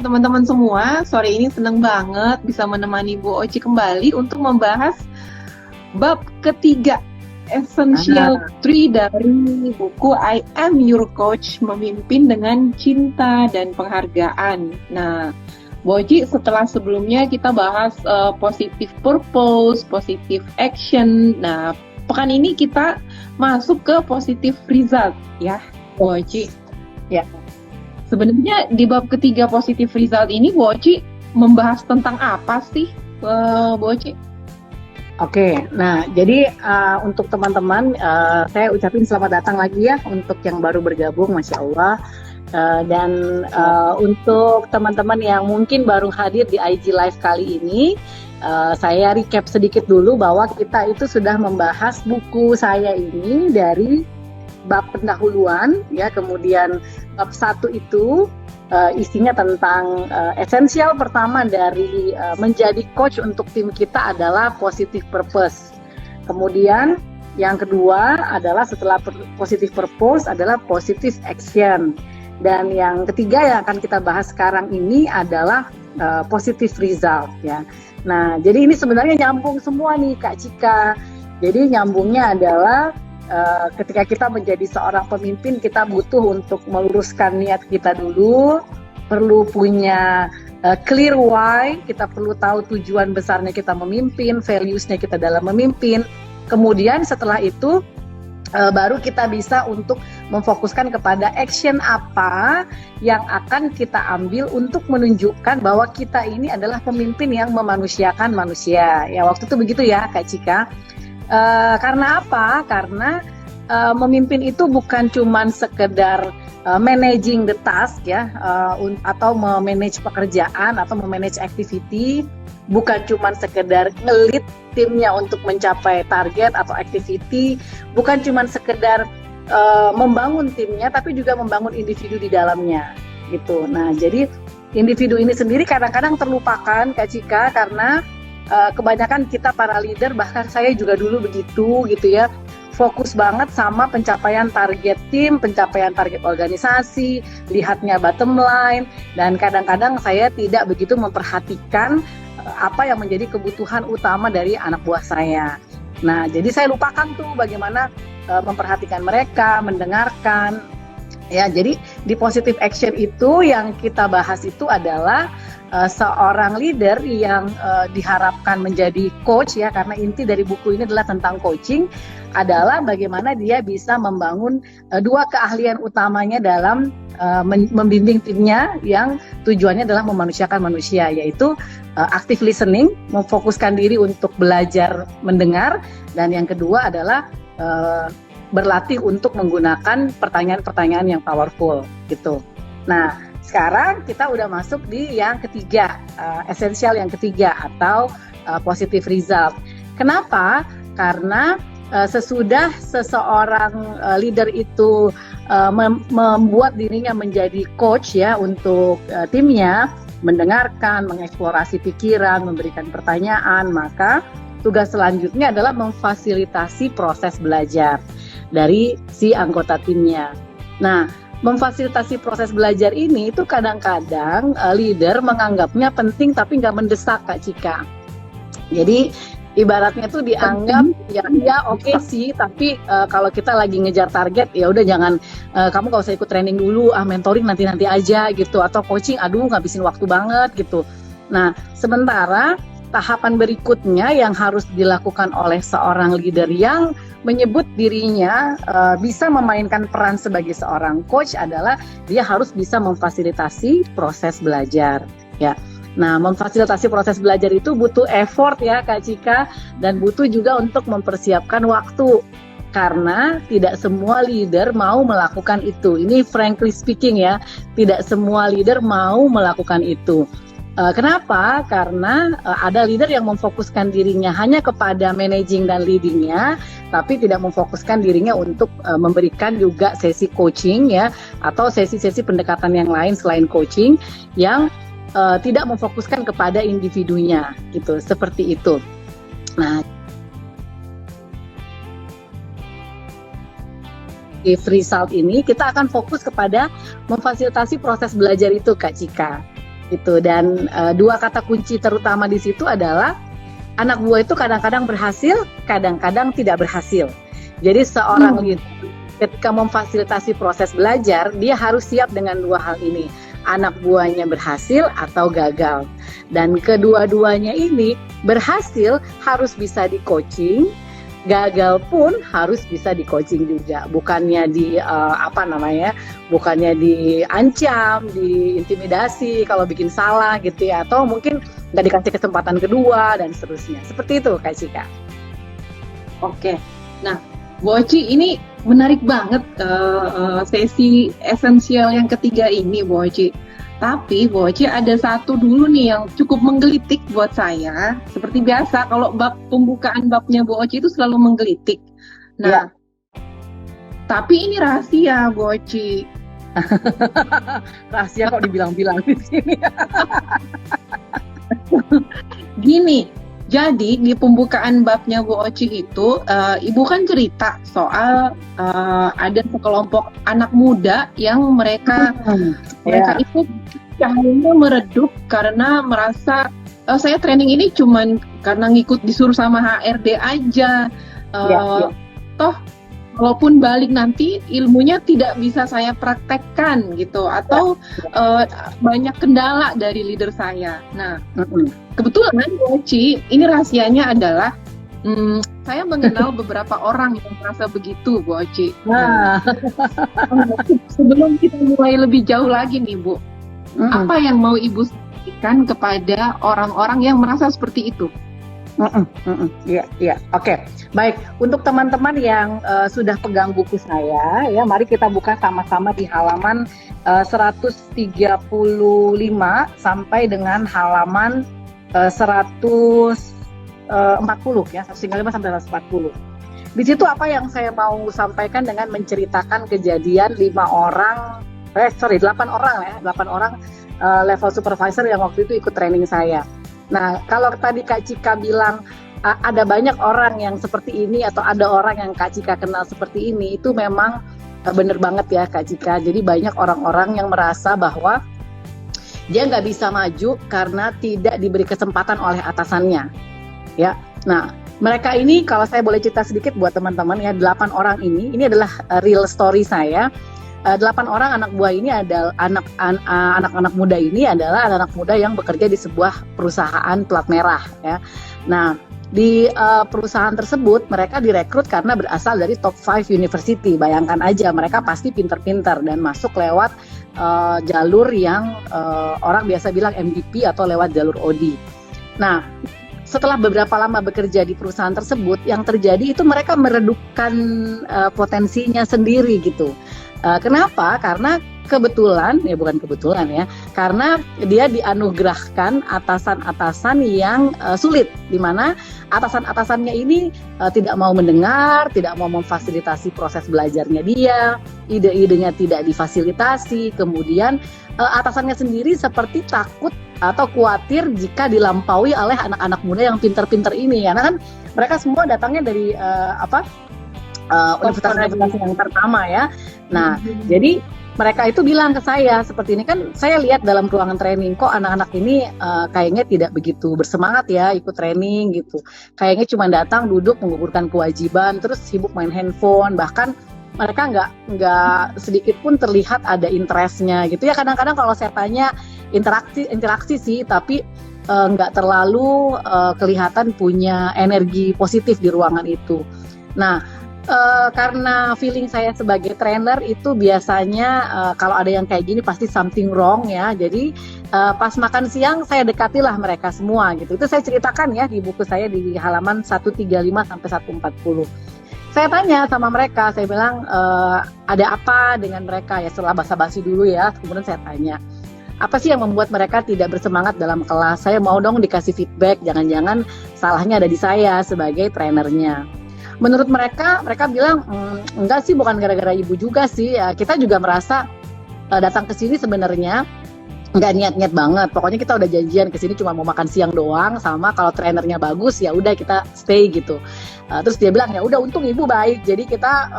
teman-teman semua, sore ini senang banget bisa menemani Bu Oci kembali untuk membahas bab ketiga, Essential Ah, 3 dari buku I Am Your Coach, Memimpin dengan Cinta dan Penghargaan. Nah, Bu Oci, setelah sebelumnya kita bahas positive purpose, positive action. Nah, pekan ini kita masuk ke positive result ya, Bu Oci. ya, Sebenarnya di bab ketiga positive result ini, Bu Oci membahas tentang apa sih, Bu Oci? oke. Nah, jadi untuk teman-teman, saya ucapin selamat datang lagi ya untuk yang baru bergabung, Masya Allah. Dan untuk teman-teman yang mungkin baru hadir di IG Live kali ini, saya recap sedikit dulu bahwa kita itu sudah membahas buku saya ini dari bab pendahuluan, ya, kemudian bab 1 itu isinya tentang esensial pertama dari menjadi coach untuk tim kita adalah positive purpose. Kemudian yang kedua adalah setelah positive purpose adalah positive action. Dan yang ketiga yang akan kita bahas sekarang ini adalah positive result, ya. Nah, jadi ini sebenarnya nyambung semua nih Kak Cika. Jadi nyambungnya adalah ketika kita menjadi seorang pemimpin, kita butuh untuk meluruskan niat kita dulu, perlu punya clear why, kita perlu tahu tujuan besarnya kita memimpin, values-nya kita dalam memimpin. Kemudian setelah itu baru kita bisa untuk memfokuskan kepada action apa yang akan kita ambil untuk menunjukkan bahwa kita ini adalah pemimpin yang memanusiakan manusia. Ya, waktu itu begitu ya Kak Cika. Karena apa? Karena memimpin itu bukan cuman sekedar managing the task, ya, atau memanage pekerjaan atau memanage activity, bukan cuman sekedar ngelit timnya untuk mencapai target atau activity, bukan cuman sekedar membangun timnya, tapi juga membangun individu di dalamnya, gitu. Nah, jadi individu ini sendiri kadang-kadang terlupakan Kak Cika karena kebanyakan kita para leader, bahkan saya juga dulu begitu gitu ya, fokus banget sama pencapaian target tim, pencapaian target organisasi, lihatnya bottom line, dan kadang-kadang saya tidak begitu memperhatikan apa yang menjadi kebutuhan utama dari anak buah saya. Nah, jadi saya lupakan tuh bagaimana memperhatikan mereka, mendengarkan. Ya, jadi di positive action itu yang kita bahas itu adalah seorang leader yang diharapkan menjadi coach, ya, karena inti dari buku ini adalah tentang coaching, adalah bagaimana dia bisa membangun dua keahlian utamanya dalam membimbing timnya yang tujuannya adalah memanusiakan manusia, yaitu active listening, memfokuskan diri untuk belajar mendengar, dan yang kedua adalah berlatih untuk menggunakan pertanyaan-pertanyaan yang powerful, gitu. Nah, sekarang kita udah masuk di yang ketiga, esensial yang ketiga atau positive result. Kenapa? Karena sesudah seseorang leader itu membuat dirinya menjadi coach, ya, untuk timnya, mendengarkan, mengeksplorasi pikiran, memberikan pertanyaan, maka tugas selanjutnya adalah memfasilitasi proses belajar dari si anggota timnya. Nah, memfasilitasi proses belajar ini itu kadang-kadang leader menganggapnya penting tapi nggak mendesak Kak Cika. Jadi ibaratnya tuh dianggap ya oke sih, tapi kalau kita lagi ngejar target, ya udah jangan, kamu nggak usah ikut training dulu, mentoring nanti aja gitu, atau coaching aduh ngabisin waktu banget gitu. Nah, sementara tahapan berikutnya yang harus dilakukan oleh seorang leader yang menyebut dirinya bisa memainkan peran sebagai seorang coach adalah dia harus bisa memfasilitasi proses belajar, ya. Nah, memfasilitasi proses belajar itu butuh effort, ya Kak Cika, dan butuh juga untuk mempersiapkan waktu, karena tidak semua leader mau melakukan itu. Ini frankly speaking, ya, tidak semua leader mau melakukan itu. Kenapa? Karena ada leader yang memfokuskan dirinya hanya kepada managing dan leadingnya, tapi tidak memfokuskan dirinya untuk memberikan juga sesi coaching, ya, atau sesi-sesi pendekatan yang lain selain coaching yang tidak memfokuskan kepada individunya, gitu, seperti itu. Nah, di result ini kita akan fokus kepada memfasilitasi proses belajar itu Kak Cika. Itu. Dan dua kata kunci terutama di situ adalah anak buah itu kadang-kadang berhasil, kadang-kadang tidak berhasil. Jadi seorang leader ketika memfasilitasi proses belajar, dia harus siap dengan dua hal ini. Anak buahnya berhasil atau gagal. Dan kedua-duanya ini berhasil harus bisa di coaching, gagal pun harus bisa di coaching juga. Bukannya bukannya diancam, diintimidasi kalau bikin salah gitu ya, atau mungkin nggak dikasih kesempatan kedua dan seterusnya. Seperti itu Kak Cika. Oke, nah Bu Oci, ini menarik banget sesi esensial yang ketiga ini, Bu Oci. Tapi Bu Oci, ada satu dulu nih yang cukup menggelitik buat saya. Seperti biasa, kalau pembukaan babnya Bu Oci itu selalu menggelitik. Nah, tapi ini rahasia Bu Oci. Rahasia kok dibilang-bilang di sini. Gini. Jadi di pembukaan babnya Bu Oci itu, Ibu kan cerita soal ada sekelompok anak muda yang mereka itu cahayanya meredup karena merasa saya training ini cuman karena ngikut disuruh sama HRD aja. Toh walaupun balik nanti ilmunya tidak bisa saya praktekkan gitu, atau banyak kendala dari leader saya. Nah, kebetulan Bu Oci, ini rahasianya adalah saya mengenal beberapa orang yang merasa begitu, Bu Oci. Nah, sebelum kita mulai lebih jauh lagi nih Bu, apa yang mau Ibu sampaikan kepada orang-orang yang merasa seperti itu? Iya. Oke. Baik, untuk teman-teman yang sudah pegang buku saya, ya, mari kita buka sama-sama di halaman 135 sampai dengan halaman 140 ya, 135 sampai 140. Di situ apa yang saya mau sampaikan dengan menceritakan kejadian 8 orang level supervisor yang waktu itu ikut training saya. Nah, kalau tadi Kak Cika bilang ada banyak orang yang seperti ini atau ada orang yang Kak Cika kenal seperti ini, itu memang benar banget ya Kak Cika. Jadi banyak orang-orang yang merasa bahwa dia nggak bisa maju karena tidak diberi kesempatan oleh atasannya. Ya, nah mereka ini kalau saya boleh cerita sedikit buat teman-teman ya, 8 orang ini adalah real story saya. 8 orang anak buah ini adalah anak-anak muda ini adalah anak-anak muda yang bekerja di sebuah perusahaan plat merah ya. Nah, di perusahaan tersebut mereka direkrut karena berasal dari top 5 university. Bayangkan aja, mereka pasti pinter-pinter dan masuk lewat jalur yang orang biasa bilang MVP atau lewat jalur OD. Nah, setelah beberapa lama bekerja di perusahaan tersebut, yang terjadi itu mereka meredupkan potensinya sendiri gitu. Kenapa? Karena karena dia dianugerahkan atasan-atasan yang sulit, di mana atasan-atasannya ini tidak mau mendengar, tidak mau memfasilitasi proses belajarnya dia, ide-idenya tidak difasilitasi, kemudian atasannya sendiri seperti takut atau khawatir jika dilampaui oleh anak-anak muda yang pintar-pintar ini, karena kan mereka semua datangnya dari universitas-universitas yang pertama ya. Nah, jadi mereka itu bilang ke saya seperti ini, kan saya lihat dalam ruangan training kok anak-anak ini kayaknya tidak begitu bersemangat ya ikut training gitu. Kayaknya cuma datang duduk menggugurkan kewajiban terus sibuk main handphone, bahkan mereka nggak sedikit pun terlihat ada interestnya gitu ya. Kadang-kadang kalau saya tanya interaksi sih, tapi nggak terlalu kelihatan punya energi positif di ruangan itu. Nah, karena feeling saya sebagai trainer itu biasanya kalau ada yang kayak gini pasti something wrong ya. Jadi pas makan siang saya dekatilah mereka semua gitu. Itu saya ceritakan ya di buku saya di halaman 135 sampai 140. Saya tanya sama mereka, saya bilang ada apa dengan mereka ya, setelah basa-basi dulu ya. Kemudian saya tanya, apa sih yang membuat mereka tidak bersemangat dalam kelas? Saya mau dong dikasih feedback, jangan-jangan salahnya ada di saya sebagai trainernya. Menurut mereka bilang, enggak sih, bukan gara-gara ibu juga sih. Ya, kita juga merasa datang ke sini sebenarnya nggak niat-niat banget. Pokoknya kita udah janjian ke sini cuma mau makan siang doang, sama kalau trainernya bagus ya udah kita stay gitu. Terus dia bilang ya udah, untung ibu baik, jadi kita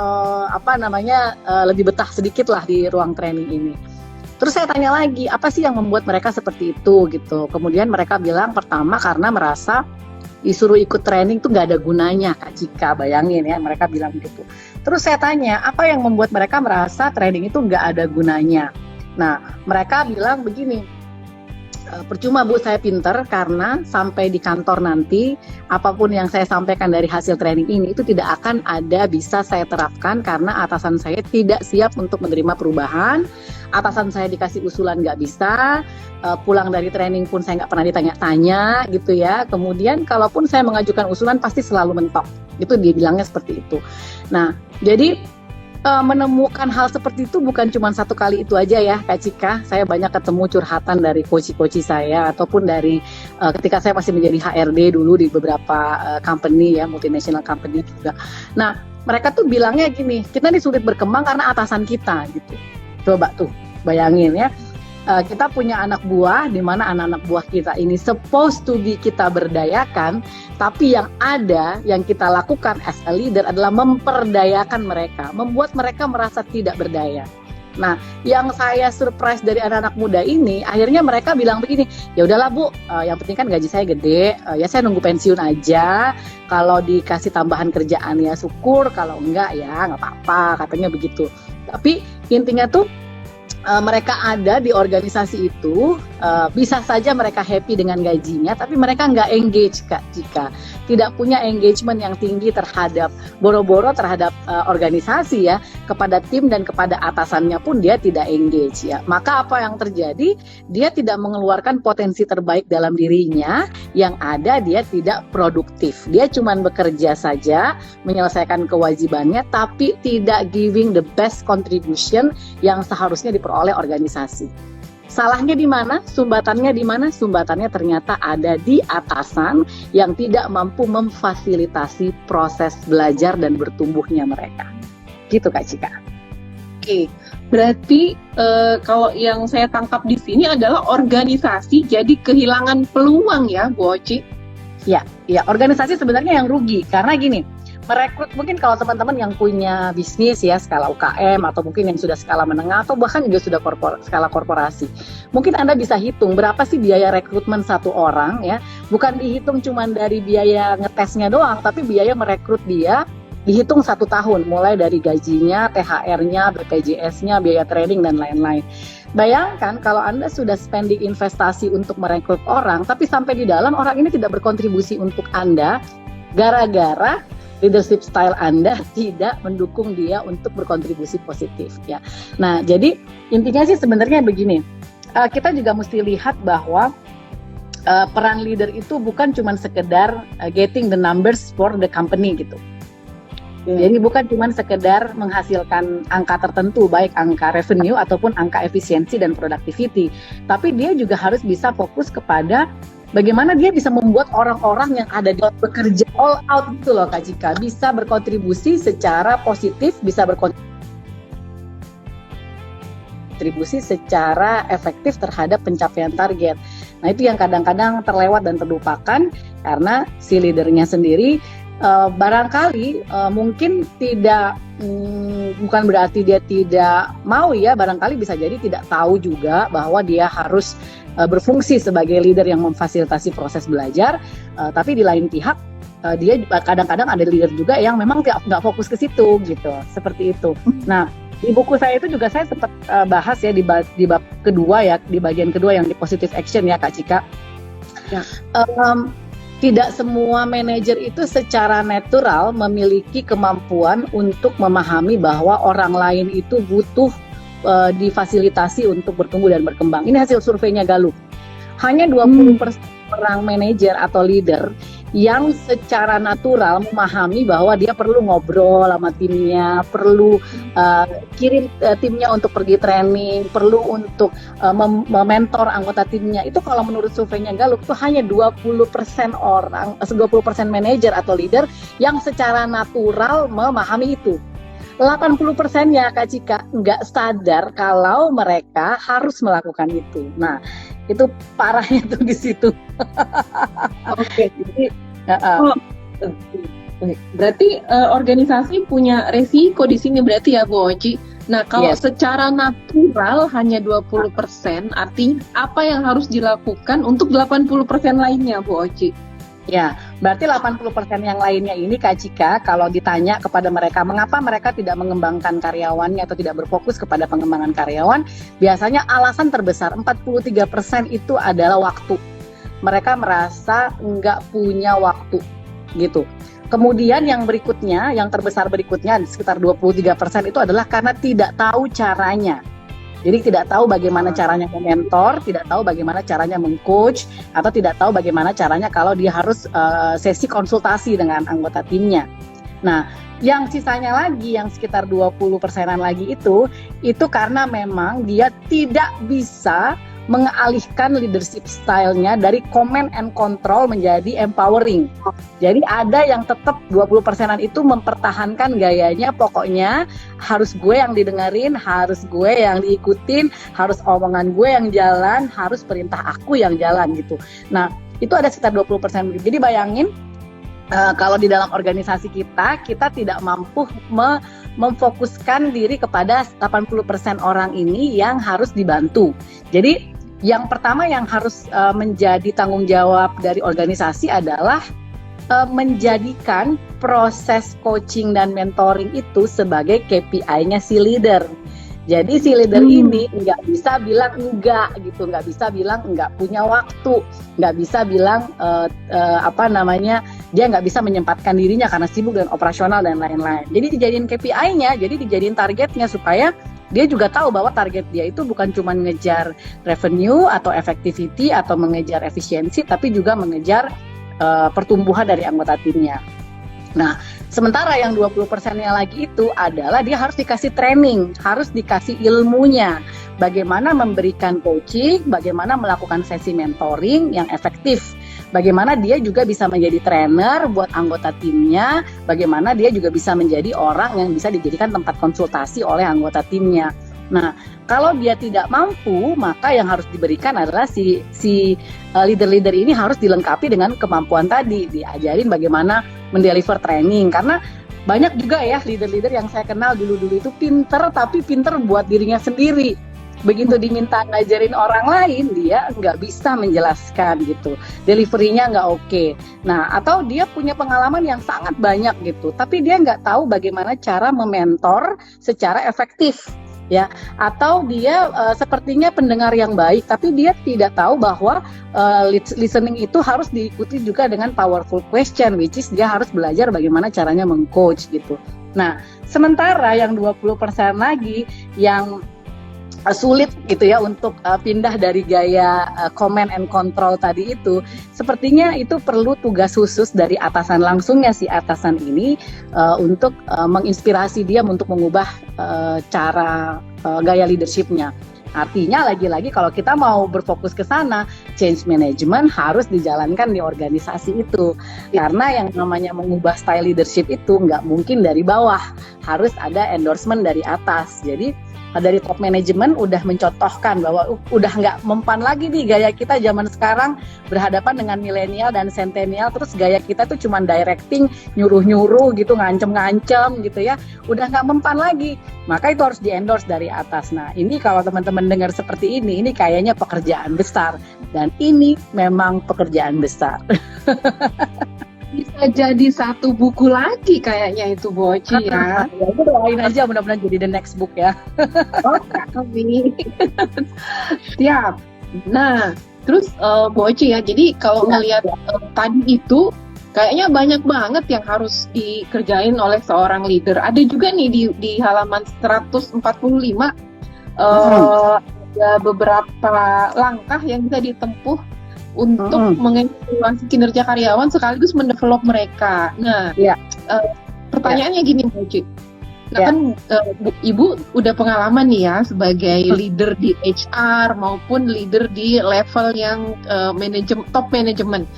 lebih betah sedikit lah di ruang training ini. Terus saya tanya lagi, apa sih yang membuat mereka seperti itu gitu. Kemudian mereka bilang pertama karena merasa disuruh ikut training tuh nggak ada gunanya, Kak Cika, bayangin ya, mereka bilang gitu. Terus saya tanya, apa yang membuat mereka merasa training itu nggak ada gunanya? Nah, mereka bilang begini, percuma Bu saya pinter karena sampai di kantor nanti apapun yang saya sampaikan dari hasil training ini itu tidak akan ada bisa saya terapkan karena atasan saya tidak siap untuk menerima perubahan, atasan saya dikasih usulan nggak bisa, pulang dari training pun saya nggak pernah ditanya-tanya gitu ya, kemudian kalaupun saya mengajukan usulan pasti selalu mentok, itu dia bilangnya seperti itu. Nah jadi menemukan hal seperti itu bukan cuma satu kali itu aja ya Kak Cika. Saya banyak ketemu curhatan dari coach-coach saya ataupun dari ketika saya masih menjadi HRD dulu di beberapa company ya, multinational company juga. Nah mereka tuh bilangnya gini, kita nih sulit berkembang karena atasan kita gitu. Coba tuh bayangin ya, kita punya anak buah di mana anak-anak buah kita ini supposed to be kita berdayakan, tapi yang ada yang kita lakukan as a leader adalah memperdayakan mereka, membuat mereka merasa tidak berdaya. Nah, yang saya surprise dari anak-anak muda ini, akhirnya mereka bilang begini, ya udahlah Bu, yang penting kan gaji saya gede, ya saya nunggu pensiun aja. Kalau dikasih tambahan kerjaan ya syukur, kalau enggak ya nggak apa-apa, katanya begitu. Tapi intinya tuh mereka ada di organisasi itu, bisa saja mereka happy dengan gajinya, tapi mereka nggak engage Kak Cika, tidak punya engagement yang tinggi terhadap boro-boro terhadap organisasi ya, kepada tim dan kepada atasannya pun dia tidak engage ya. Maka apa yang terjadi? Dia tidak mengeluarkan potensi terbaik dalam dirinya, yang ada dia tidak produktif. Dia cuma bekerja saja, menyelesaikan kewajibannya, tapi tidak giving the best contribution yang seharusnya diperoleh organisasi. Salahnya di mana? Sumbatannya di mana? Sumbatannya ternyata ada di atasan yang tidak mampu memfasilitasi proses belajar dan bertumbuhnya mereka. Gitu Kak Cika. Oke, berarti kalau yang saya tangkap di sini adalah organisasi jadi kehilangan peluang ya, Bu Oci? Ya, organisasi sebenarnya yang rugi karena gini. Merekrut mungkin kalau teman-teman yang punya bisnis ya skala UKM atau mungkin yang sudah skala menengah atau bahkan juga sudah skala korporasi, mungkin Anda bisa hitung berapa sih biaya rekrutmen satu orang ya, bukan dihitung cuma dari biaya ngetesnya doang, tapi biaya merekrut dia dihitung 1 tahun, mulai dari gajinya, THR-nya, BPJS-nya, biaya training dan lain-lain. Bayangkan kalau Anda sudah spending investasi untuk merekrut orang, tapi sampai di dalam orang ini tidak berkontribusi untuk Anda gara-gara leadership style Anda tidak mendukung dia untuk berkontribusi positif ya. Nah, jadi intinya sih sebenarnya begini. Kita juga mesti lihat bahwa peran leader itu bukan cuma sekedar getting the numbers for the company gitu. Jadi bukan cuma sekedar menghasilkan angka tertentu, baik angka revenue ataupun angka efisiensi dan productivity, tapi dia juga harus bisa fokus kepada bagaimana dia bisa membuat orang-orang yang ada di bekerja all out gitu loh Kak Cika, bisa berkontribusi secara positif, bisa berkontribusi secara efektif terhadap pencapaian target. Nah itu yang kadang-kadang terlewat dan terlupakan karena si leadernya sendiri barangkali mungkin tidak, bukan berarti dia tidak mau ya, barangkali bisa jadi tidak tahu juga bahwa dia harus berfungsi sebagai leader yang memfasilitasi proses belajar, tapi di lain pihak dia kadang-kadang ada leader juga yang memang nggak fokus ke situ gitu, seperti itu. Nah di buku saya itu juga saya sempat bahas ya di bab kedua ya, di bagian kedua yang di positive action ya Kak Cika. Ya. Tidak semua manajer itu secara natural memiliki kemampuan untuk memahami bahwa orang lain itu butuh difasilitasi untuk bertumbuh dan berkembang. Ini hasil surveinya Gallup. Hanya 20% orang manajer atau leader yang secara natural memahami bahwa dia perlu ngobrol sama timnya, perlu kirim timnya untuk pergi training, perlu untuk mementor anggota timnya. Itu kalau menurut surveinya Gallup itu hanya 20% orang, 20% manajer atau leader yang secara natural memahami itu. 80%-nya Kak Cika nggak sadar kalau mereka harus melakukan itu. Nah, itu parahnya tuh di situ. Oke, jadi berarti organisasi punya resiko di sini berarti ya Bu Oci. Nah, kalau Yes. secara natural hanya 20%, artinya apa yang harus dilakukan untuk 80% lainnya, Bu Oci? Ya, berarti 80% yang lainnya ini Kak Cika, kalau ditanya kepada mereka mengapa mereka tidak mengembangkan karyawannya atau tidak berfokus kepada pengembangan karyawan, biasanya alasan terbesar 43% itu adalah waktu. Mereka merasa nggak punya waktu gitu. Kemudian yang berikutnya, yang terbesar berikutnya sekitar 23% itu adalah karena tidak tahu caranya. Jadi tidak tahu bagaimana caranya mementor, tidak tahu bagaimana caranya mengcoach, atau tidak tahu bagaimana caranya kalau dia harus sesi konsultasi dengan anggota timnya. Nah, yang sisanya lagi, yang sekitar 20%-an lagi itu karena memang dia tidak bisa mengalihkan leadership style-nya dari command and control menjadi empowering. Jadi ada yang tetap 20%-an itu mempertahankan gayanya, pokoknya harus gue yang didengerin, harus gue yang diikutin, harus omongan gue yang jalan, harus perintah aku yang jalan gitu. Nah, itu ada sekitar 20%. Jadi bayangin kalau di dalam organisasi kita tidak mampu memfokuskan diri kepada 80% orang ini yang harus dibantu. Jadi yang pertama yang harus menjadi tanggung jawab dari organisasi adalah menjadikan proses coaching dan mentoring itu sebagai KPI-nya si leader. Jadi si leader ini nggak bisa bilang enggak gitu, nggak bisa bilang nggak punya waktu, nggak bisa bilang dia nggak bisa menyempatkan dirinya karena sibuk dan operasional dan lain-lain. Jadi dijadiin KPI-nya, jadi dijadiin targetnya supaya dia juga tahu bahwa target dia itu bukan cuma mengejar revenue atau effectivity atau mengejar efisiensi, tapi juga mengejar pertumbuhan dari anggota timnya. Nah, sementara yang 20%-nya lagi itu adalah dia harus dikasih training, harus dikasih ilmunya. Bagaimana memberikan coaching, bagaimana melakukan sesi mentoring yang efektif. Bagaimana dia juga bisa menjadi trainer buat anggota timnya, bagaimana dia juga bisa menjadi orang yang bisa dijadikan tempat konsultasi oleh anggota timnya. Nah, kalau dia tidak mampu, maka yang harus diberikan adalah si leader-leader ini harus dilengkapi dengan kemampuan tadi, diajarin bagaimana mendeliver training. Karena banyak juga ya leader-leader yang saya kenal dulu-dulu itu pinter, tapi pinter buat dirinya sendiri. Begitu diminta ngajarin orang lain, dia nggak bisa menjelaskan gitu. Delivery-nya nggak oke. Nah, atau dia punya pengalaman yang sangat banyak gitu, tapi dia nggak tahu bagaimana cara mementor secara efektif. Ya, atau dia sepertinya pendengar yang baik, tapi dia tidak tahu bahwa listening itu harus diikuti juga dengan powerful question, which is dia harus belajar bagaimana caranya meng-coach gitu. Nah, sementara yang 20% lagi yang sulit gitu ya untuk pindah dari gaya command and control tadi itu, sepertinya itu perlu tugas khusus dari atasan langsungnya si atasan ini untuk menginspirasi dia untuk mengubah cara gaya leadershipnya. Artinya lagi-lagi kalau kita mau berfokus ke sana, change management harus dijalankan di organisasi itu. Karena yang namanya mengubah style leadership itu nggak mungkin dari bawah, harus ada endorsement dari atas. Jadi dari top manajemen udah mencontohkan bahwa udah nggak mempan lagi nih gaya kita zaman sekarang berhadapan dengan milenial dan sentenial, terus gaya kita tuh cuma directing, nyuruh-nyuruh gitu, ngancem-ngancem gitu ya, udah nggak mempan lagi, maka itu harus di-endorse dari atas. Nah, ini kalau teman-teman dengar seperti ini kayaknya pekerjaan besar, dan ini memang pekerjaan besar. Bisa jadi satu buku lagi kayaknya itu, Bu Oci ya. Ya itu doain aja mudah-mudahan jadi the next book ya. Oh, kami. Siap. Nah, terus Bu Oci ya, jadi kalau ngelihat tadi itu kayaknya banyak banget yang harus dikerjain oleh seorang leader. Ada juga nih di halaman 145 ada beberapa langkah yang bisa ditempuh untuk mengevaluasi kinerja karyawan sekaligus mendevelop mereka. Nah, pertanyaannya gini, Bu Oci. Nah kan Ibu udah pengalaman nih ya sebagai leader di HR maupun leader di level yang top manajemen.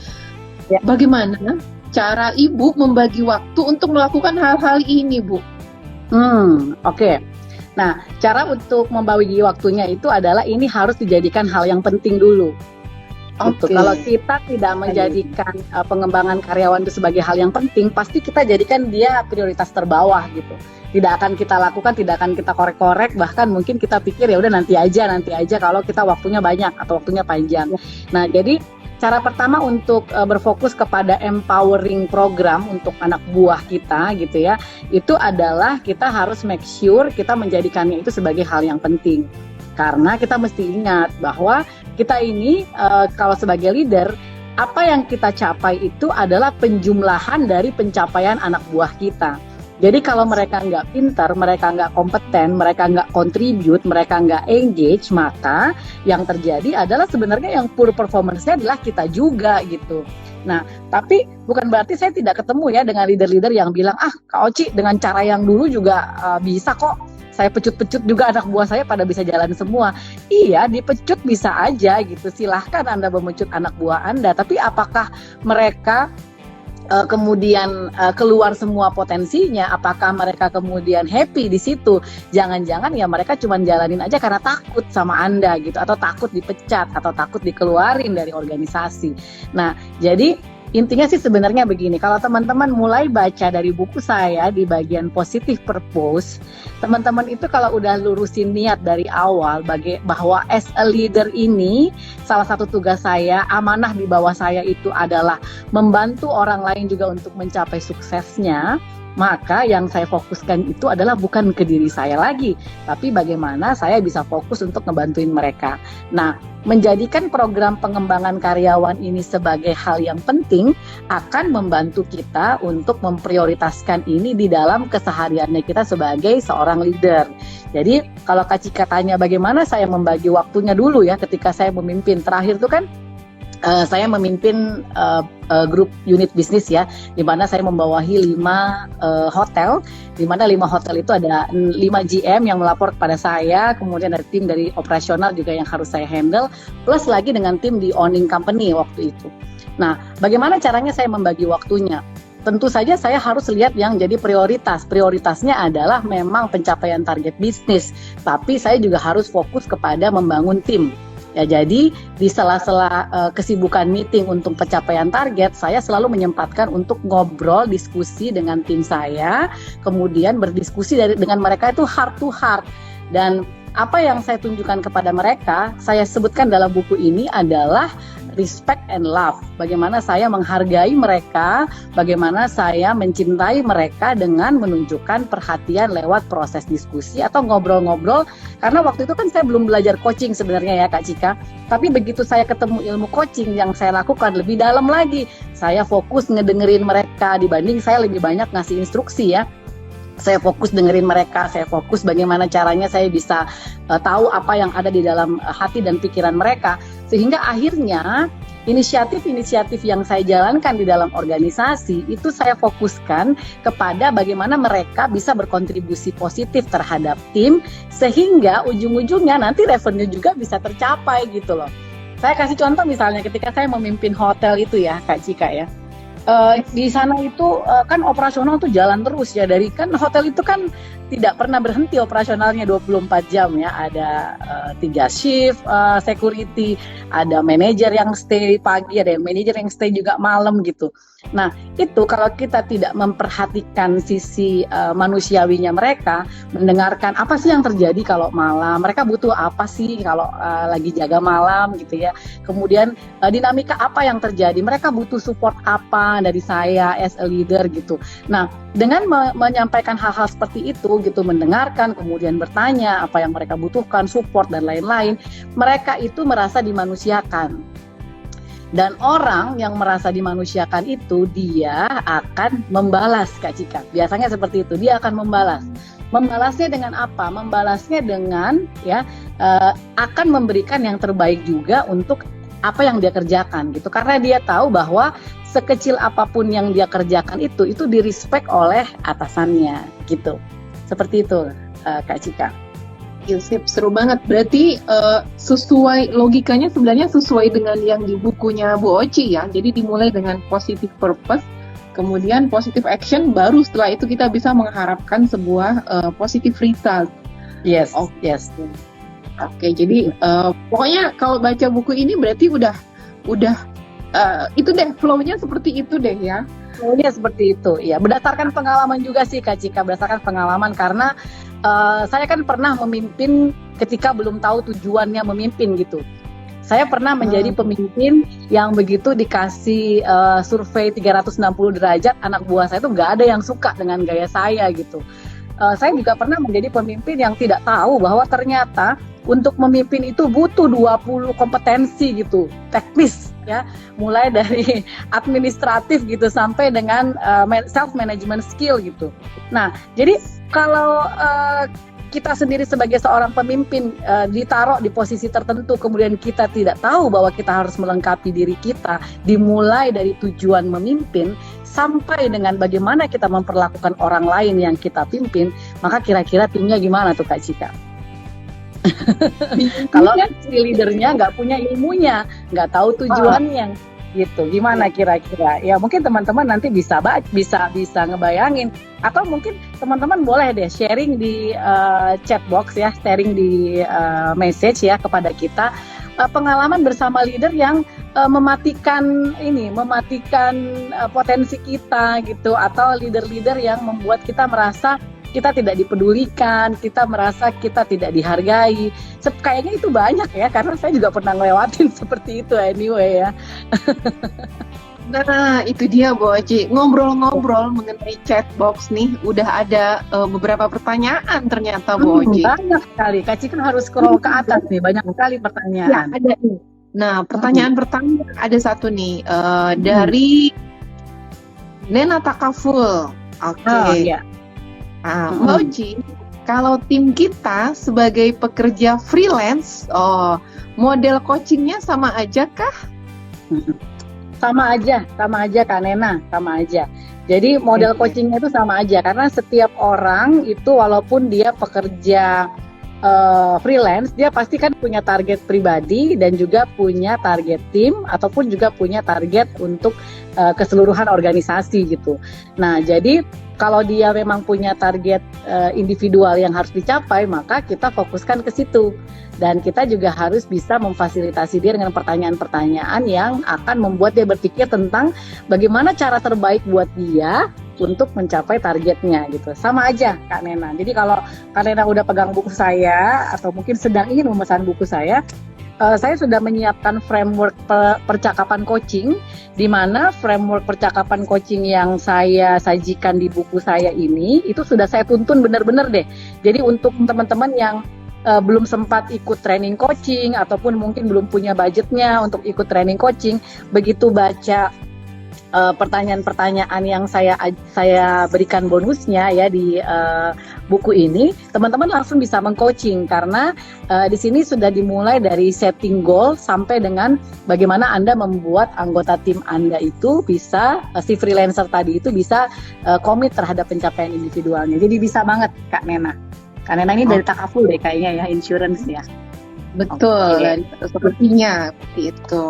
Bagaimana cara Ibu membagi waktu untuk melakukan hal-hal ini, Bu? Oke. Nah, cara untuk membagi waktunya itu adalah ini harus dijadikan hal yang penting dulu. Gitu. Oke. Kalau kita tidak menjadikan pengembangan karyawan itu sebagai hal yang penting, pasti kita jadikan dia prioritas terbawah gitu. Tidak akan kita lakukan, tidak akan kita korek-korek, bahkan mungkin kita pikir ya udah nanti aja kalau kita waktunya banyak atau waktunya panjang. Nah, jadi cara pertama untuk berfokus kepada empowering program untuk anak buah kita gitu ya, itu adalah kita harus make sure kita menjadikannya itu sebagai hal yang penting. Karena kita mesti ingat bahwa kita ini kalau sebagai leader, apa yang kita capai itu adalah penjumlahan dari pencapaian anak buah kita. Jadi kalau mereka nggak pintar, mereka nggak kompeten, mereka nggak contribute, mereka nggak engage, maka yang terjadi adalah sebenarnya yang poor performance-nya adalah kita juga gitu. Nah, tapi bukan berarti saya tidak ketemu ya dengan leader-leader yang bilang, Kak Oci dengan cara yang dulu juga bisa kok. Saya pecut-pecut juga anak buah saya pada bisa jalan semua. Iya, dipecut bisa aja gitu. Silahkan Anda memecut anak buah Anda. Tapi apakah mereka kemudian keluar semua potensinya? Apakah mereka kemudian happy di situ? Jangan-jangan ya mereka cuma jalanin aja karena takut sama Anda gitu. Atau takut dipecat, atau takut dikeluarin dari organisasi. Nah, jadi intinya sih sebenarnya begini, kalau teman-teman mulai baca dari buku saya di bagian positive purpose, teman-teman itu kalau udah lurusin niat dari awal bahwa as a leader ini, salah satu tugas saya, amanah di bawah saya itu adalah membantu orang lain juga untuk mencapai suksesnya, maka yang saya fokuskan itu adalah bukan ke diri saya lagi, tapi bagaimana saya bisa fokus untuk ngebantuin mereka. Nah, menjadikan program pengembangan karyawan ini sebagai hal yang penting akan membantu kita untuk memprioritaskan ini di dalam kesehariannya kita sebagai seorang leader. Jadi kalau Kak Cika tanya bagaimana saya membagi waktunya dulu ya ketika saya memimpin, terakhir itu kan saya memimpin grup unit bisnis ya, di mana saya membawahi 5 hotel, di mana 5 hotel itu ada 5 GM yang melapor kepada saya, kemudian ada tim dari operasional juga yang harus saya handle, plus lagi dengan tim di owning company waktu itu. Nah, bagaimana caranya saya membagi waktunya? Tentu saja saya harus lihat yang jadi prioritas. Prioritasnya adalah memang pencapaian target bisnis, tapi saya juga harus fokus kepada membangun tim. Ya, jadi di sela-sela kesibukan meeting untuk pencapaian target, saya selalu menyempatkan untuk ngobrol, diskusi dengan tim saya, kemudian berdiskusi dengan mereka itu heart to heart. Dan apa yang saya tunjukkan kepada mereka, saya sebutkan dalam buku ini adalah respect and love. Bagaimana saya menghargai mereka, bagaimana saya mencintai mereka dengan menunjukkan perhatian lewat proses diskusi atau ngobrol-ngobrol. Karena waktu itu kan saya belum belajar coaching sebenarnya ya Kak Cika. Tapi begitu saya ketemu ilmu coaching, yang saya lakukan lebih dalam lagi. Saya fokus ngedengerin mereka dibanding saya lebih banyak ngasih instruksi ya. Saya fokus dengerin mereka, saya fokus bagaimana caranya saya bisa tahu apa yang ada di dalam hati dan pikiran mereka. Sehingga akhirnya inisiatif-inisiatif yang saya jalankan di dalam organisasi itu saya fokuskan kepada bagaimana mereka bisa berkontribusi positif terhadap tim, sehingga ujung-ujungnya nanti revenue juga bisa tercapai gitu loh. Saya kasih contoh misalnya ketika saya memimpin hotel itu ya Kak Cika ya. Di sana itu kan operasional tuh jalan terus ya, dari kan hotel itu kan tidak pernah berhenti operasionalnya 24 jam ya, ada 3 shift security, ada manajer yang stay pagi, ada yang manajer yang stay juga malam gitu. Nah itu kalau kita tidak memperhatikan sisi manusiawinya mereka, mendengarkan apa sih yang terjadi kalau malam, mereka butuh apa sih kalau lagi jaga malam gitu ya, kemudian dinamika apa yang terjadi, mereka butuh support apa dari saya as a leader gitu. Nah, dengan menyampaikan hal-hal seperti itu gitu, mendengarkan, kemudian bertanya apa yang mereka butuhkan, support dan lain-lain, mereka itu merasa dimanusiakan. Dan orang yang merasa dimanusiakan itu dia akan membalas Kak Cika. Biasanya seperti itu, dia akan membalas. Membalasnya dengan apa? Membalasnya dengan ya akan memberikan yang terbaik juga untuk apa yang dia kerjakan gitu. Karena dia tahu bahwa sekecil apapun yang dia kerjakan itu di-respect oleh atasannya gitu. Seperti itu Kak Cika. Yusuf, seru banget. Berarti sesuai logikanya sebenarnya sesuai dengan yang di bukunya Bu Oci ya. Jadi dimulai dengan positive purpose, kemudian positive action, baru setelah itu kita bisa mengharapkan sebuah positive result. Yes, yes. Oke, jadi pokoknya kalau baca buku ini berarti udah udah itu deh, flow-nya seperti itu deh ya. Flow-nya seperti itu, ya. Berdasarkan pengalaman juga sih Kak Cika, berdasarkan pengalaman karena saya kan pernah memimpin ketika belum tahu tujuannya memimpin gitu. Saya pernah menjadi pemimpin yang begitu dikasih survei 360 derajat, anak buah saya tuh nggak ada yang suka dengan gaya saya gitu. Saya juga pernah menjadi pemimpin yang tidak tahu bahwa ternyata untuk memimpin itu butuh 20 kompetensi gitu, teknis ya, mulai dari administratif gitu sampai dengan self management skill gitu. Nah, jadi kalau kita sendiri sebagai seorang pemimpin ditaruh di posisi tertentu, kemudian kita tidak tahu bahwa kita harus melengkapi diri kita, dimulai dari tujuan memimpin sampai dengan bagaimana kita memperlakukan orang lain yang kita pimpin, maka kira-kira timnya gimana tuh Kak Cika? Kalau si leadernya nggak punya ilmunya, nggak tahu tujuannya, gitu, gimana kira-kira? Ya mungkin teman-teman nanti bisa ngebayangin, atau mungkin teman-teman boleh deh sharing di chat box ya, sharing di message ya kepada kita pengalaman bersama leader yang mematikan potensi kita gitu, atau leader-leader yang membuat kita merasa kita tidak dipedulikan, kita merasa kita tidak dihargai. Kayaknya itu banyak ya, karena saya juga pernah ngelewatin seperti itu anyway ya. Nah, itu dia Bu Oci. Ngobrol-ngobrol mengenai chatbox nih, udah ada beberapa pertanyaan ternyata Bu Oci. Banyak sekali. Kak Cika harus scroll ke atas nih, banyak sekali pertanyaan. Ya, ada nih. Nah, pertanyaan pertama ada satu nih dari Nena Takaful. Oke. Ya. Mbak Oci, kalau tim kita sebagai pekerja freelance, model coachingnya sama aja kah? Sama aja Kak Nena, sama aja. Jadi model coachingnya itu sama aja, karena setiap orang itu walaupun dia pekerja freelance, dia pasti kan punya target pribadi dan juga punya target tim, ataupun juga punya target untuk keseluruhan organisasi gitu. Nah, jadi kalau dia memang punya target individual yang harus dicapai, maka kita fokuskan ke situ. Dan kita juga harus bisa memfasilitasi dia dengan pertanyaan-pertanyaan yang akan membuat dia berpikir tentang bagaimana cara terbaik buat dia untuk mencapai targetnya gitu. Sama aja Kak Nena. Jadi kalau Kak Nena udah pegang buku saya atau mungkin sedang ingin memesan buku saya sudah menyiapkan framework percakapan coaching, di mana framework percakapan coaching yang saya sajikan di buku saya ini itu sudah saya tuntun benar-benar deh. Jadi untuk teman-teman yang belum sempat ikut training coaching ataupun mungkin belum punya budgetnya untuk ikut training coaching, begitu baca pertanyaan-pertanyaan yang saya berikan bonusnya ya di buku ini, teman-teman langsung bisa meng-coaching karena di sini sudah dimulai dari setting goal sampai dengan bagaimana Anda membuat anggota tim Anda itu bisa si freelancer tadi itu bisa komit terhadap pencapaian individualnya. Jadi bisa banget Kak Nena. Kak Nena ini dari Takaful deh kayaknya ya, insurance ya. Betul, sepertinya seperti itu.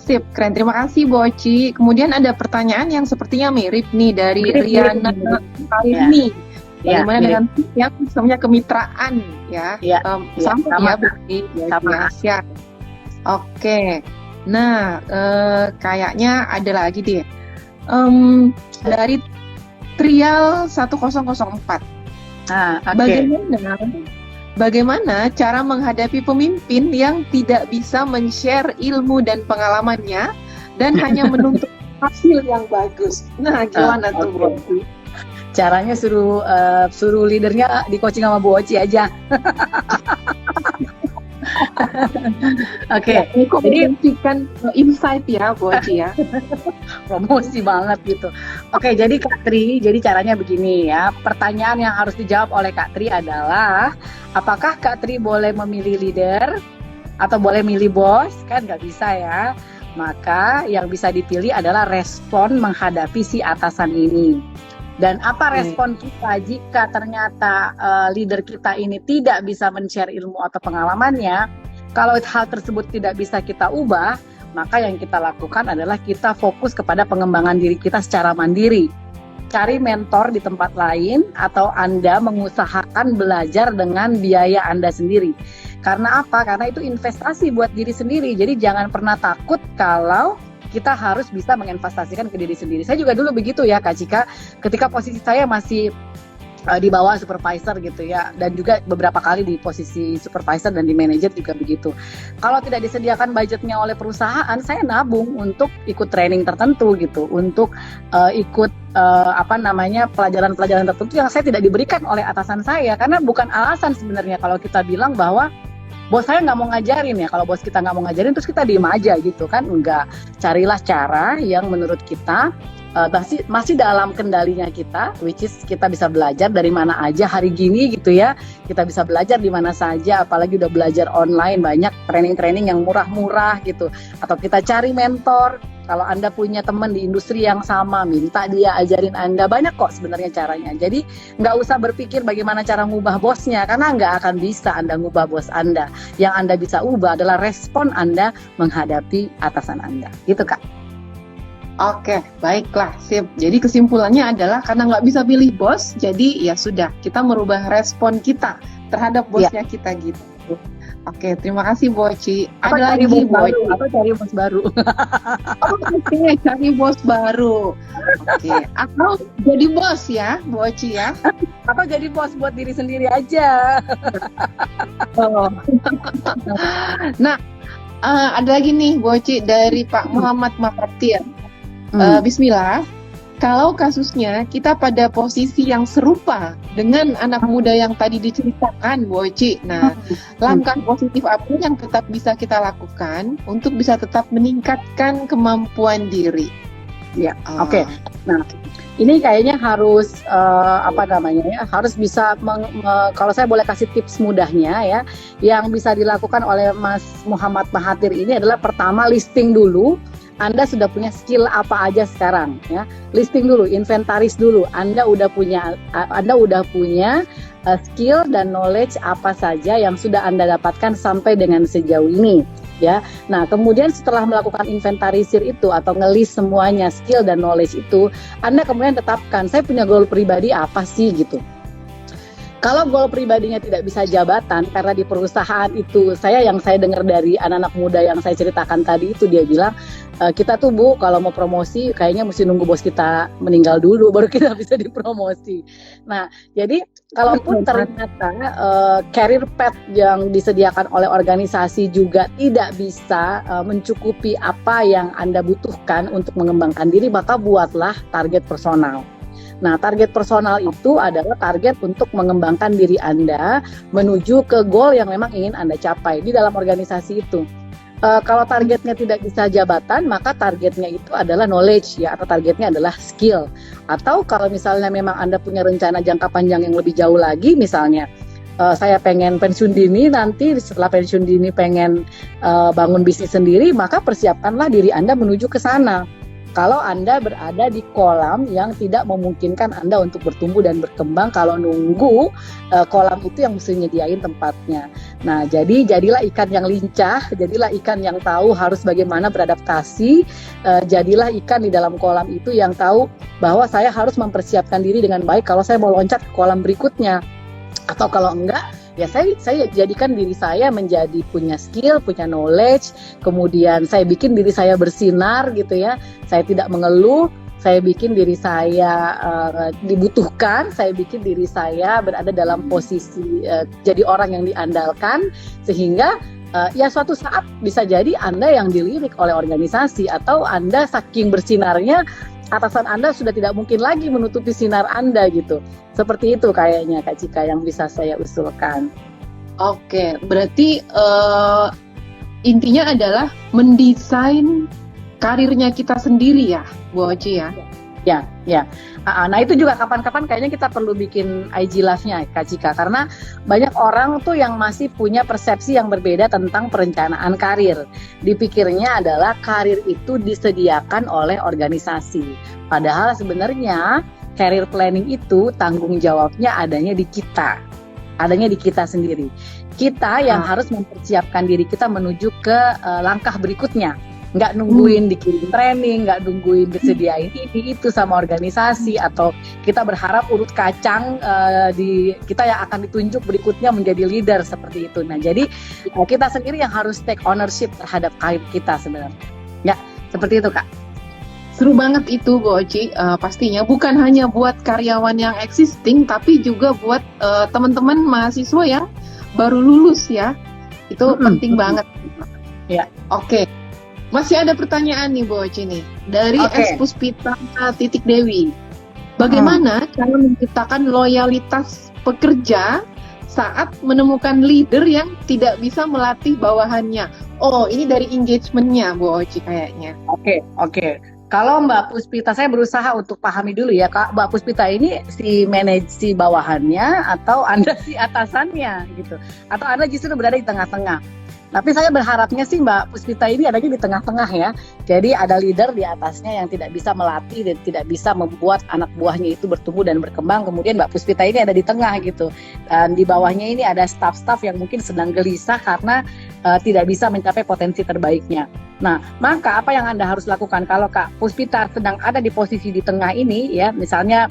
Sip, keren. Terima kasih Bu Oci. Kemudian ada pertanyaan yang sepertinya mirip nih dari Riana Kalini. Bagaimana dengan yang namanya kemitraan ya? Sama ya berarti sama Asia. Oke. Nah, kayaknya ada lagi deh. Dari Trial 1004. Bagaimana cara menghadapi pemimpin yang tidak bisa men-share ilmu dan pengalamannya dan hanya menuntut hasil yang bagus? Nah, gimana tuh Bu Oci? Caranya suruh leadernya di coaching sama Bu Oci aja. Oke, jadi memberikan insight ya Bu Oci ya. Promosi banget gitu. Oke, jadi Kak Tri, jadi caranya begini ya. Pertanyaan yang harus dijawab oleh Kak Tri adalah, apakah Kak Tri boleh memilih leader atau boleh milih bos? Kan nggak bisa ya. Maka yang bisa dipilih adalah respon menghadapi si atasan ini. Dan apa respon kita jika ternyata leader kita ini tidak bisa men-share ilmu atau pengalamannya? Kalau hal tersebut tidak bisa kita ubah, maka yang kita lakukan adalah kita fokus kepada pengembangan diri kita secara mandiri. Cari mentor di tempat lain atau Anda mengusahakan belajar dengan biaya Anda sendiri. Karena apa? Karena itu investasi buat diri sendiri. Jadi jangan pernah takut kalau kita harus bisa menginvestasikan ke diri sendiri. Saya juga dulu begitu ya Kak Cika, ketika posisi saya masih di bawah supervisor gitu ya, dan juga beberapa kali di posisi supervisor dan di manajer juga begitu. Kalau tidak disediakan budgetnya oleh perusahaan, saya nabung untuk ikut training tertentu gitu, untuk ikut pelajaran-pelajaran tertentu yang saya tidak diberikan oleh atasan saya, karena bukan alasan sebenarnya kalau kita bilang bahwa bos saya nggak mau ngajarin ya. Kalau bos kita nggak mau ngajarin terus kita diem aja gitu kan, enggak. Carilah cara yang menurut kita masih dalam kendalinya kita, which is kita bisa belajar dari mana aja hari gini gitu ya. Kita bisa belajar di mana saja, apalagi udah belajar online, banyak training-training yang murah-murah gitu. Atau kita cari mentor. Kalau Anda punya teman di industri yang sama, minta dia ajarin Anda. Banyak kok sebenarnya caranya. Jadi nggak usah berpikir bagaimana cara ngubah bosnya, karena nggak akan bisa Anda ngubah bos Anda. Yang Anda bisa ubah adalah respon Anda menghadapi atasan Anda. Gitu Kak. Oke, baiklah, sip. Jadi kesimpulannya adalah karena nggak bisa pilih bos, jadi ya sudah, kita merubah respon kita terhadap bosnya kita gitu. Oke, terima kasih Boci. Ada lagi Boci? Apa cari bos baru? Oke, cari bos baru. Oke, atau jadi bos ya, Boci ya? Atau jadi bos buat diri sendiri aja. Oh. Nah, ada lagi nih Boci dari Pak Muhammad Mahathir. Bismillah, kalau kasusnya kita pada posisi yang serupa dengan anak muda yang tadi diceritakan, Boci. Nah, langkah positif apa yang tetap bisa kita lakukan untuk bisa tetap meningkatkan kemampuan diri? Ya, oke. Nah, ini kayaknya harus harus bisa kalau saya boleh kasih tips mudahnya ya, yang bisa dilakukan oleh Mas Muhammad Mahathir ini adalah pertama listing dulu. Anda sudah punya skill apa aja sekarang ya. Listing dulu, inventaris dulu. Anda udah punya skill dan knowledge apa saja yang sudah Anda dapatkan sampai dengan sejauh ini ya. Nah, kemudian setelah melakukan inventarisir itu atau ngelis semuanya skill dan knowledge itu, Anda kemudian tetapkan saya punya goal pribadi apa sih gitu. Kalau goal pribadinya tidak bisa jabatan, karena di perusahaan itu yang saya dengar dari anak-anak muda yang saya ceritakan tadi itu, dia bilang kita tuh Bu kalau mau promosi kayaknya mesti nunggu bos kita meninggal dulu baru kita bisa dipromosi. Nah, jadi kalaupun ternyata career path yang disediakan oleh organisasi juga tidak bisa mencukupi apa yang Anda butuhkan untuk mengembangkan diri, maka buatlah target personal. Nah, target personal itu adalah target untuk mengembangkan diri Anda menuju ke goal yang memang ingin Anda capai di dalam organisasi itu. Kalau targetnya tidak bisa jabatan, maka targetnya itu adalah knowledge ya, atau targetnya adalah skill. Atau kalau misalnya memang Anda punya rencana jangka panjang yang lebih jauh lagi, misalnya saya pengen pensiun dini, nanti setelah pensiun dini pengen bangun bisnis sendiri, maka persiapkanlah diri Anda menuju ke sana. Kalau Anda berada di kolam yang tidak memungkinkan Anda untuk bertumbuh dan berkembang, kalau nunggu kolam itu yang mesti nyediain tempatnya. Nah, jadilah ikan yang lincah, jadilah ikan yang tahu harus bagaimana beradaptasi, jadilah ikan di dalam kolam itu yang tahu bahwa saya harus mempersiapkan diri dengan baik kalau saya mau loncat ke kolam berikutnya. Atau kalau enggak, ya saya jadikan diri saya menjadi punya skill, punya knowledge, kemudian saya bikin diri saya bersinar gitu ya. Saya tidak mengeluh, saya bikin diri saya dibutuhkan, saya bikin diri saya berada dalam posisi jadi orang yang diandalkan, sehingga ya suatu saat bisa jadi Anda yang dilirik oleh organisasi, atau Anda saking bersinarnya atasan Anda sudah tidak mungkin lagi menutupi sinar Anda gitu. Seperti itu kayaknya Kak Cika yang bisa saya usulkan. Oke, berarti intinya adalah mendesain karirnya kita sendiri ya, Bu Oci ya? Ya. Nah itu juga kapan-kapan kayaknya kita perlu bikin IG Live-nya Kak Cika, karena banyak orang tuh yang masih punya persepsi yang berbeda tentang perencanaan karir. Dipikirnya adalah karir itu disediakan oleh organisasi. Padahal sebenarnya career planning itu tanggung jawabnya adanya di kita. Adanya di kita sendiri. Kita yang harus mempersiapkan diri kita menuju ke langkah berikutnya. nggak nungguin dikirim training, nggak nungguin disediain ini itu sama organisasi, atau kita berharap urut kacang di kita yang akan ditunjuk berikutnya menjadi leader seperti itu. Nah, jadi kita sendiri yang harus take ownership terhadap karir kita sebenarnya. Ya, seperti itu, Kak. Seru banget itu, Bu Oci. Pastinya bukan hanya buat karyawan yang existing, tapi juga buat teman-teman mahasiswa yang baru lulus ya. Itu penting banget. Ya. Oke. Masih ada pertanyaan nih, Bu Oci nih. Dari Puspita Titik Dewi. Bagaimana cara menciptakan loyalitas pekerja saat menemukan leader yang tidak bisa melatih bawahannya? Oh, ini dari engagement-nya, Bu Oci kayaknya. Oke. Kalau Mbak Puspita, saya berusaha untuk pahami dulu ya, Kak. Mbak Puspita ini si si bawahannya atau Anda si atasannya gitu. Atau Anda justru berada di tengah-tengah. Tapi saya berharapnya sih Mbak Puspita ini adanya di tengah-tengah ya. Jadi ada leader di atasnya yang tidak bisa melatih dan tidak bisa membuat anak buahnya itu bertumbuh dan berkembang. Kemudian Mbak Puspita ini ada di tengah gitu. Dan di bawahnya ini ada staff-staff yang mungkin sedang gelisah karena tidak bisa mencapai potensi terbaiknya. Nah, maka apa yang Anda harus lakukan kalau Kak Puspita sedang ada di posisi di tengah ini ya, misalnya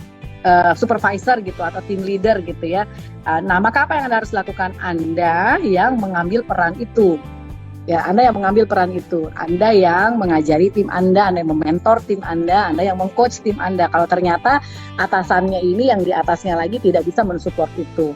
supervisor gitu atau team leader gitu ya. Nah, maka apa yang Anda harus lakukan? Anda yang mengambil peran itu. Ya, Anda yang mengambil peran itu. Anda yang mengajari tim Anda yang mementor tim Anda yang mengcoach tim Anda. Kalau ternyata atasannya ini yang di atasnya lagi tidak bisa mensupport itu.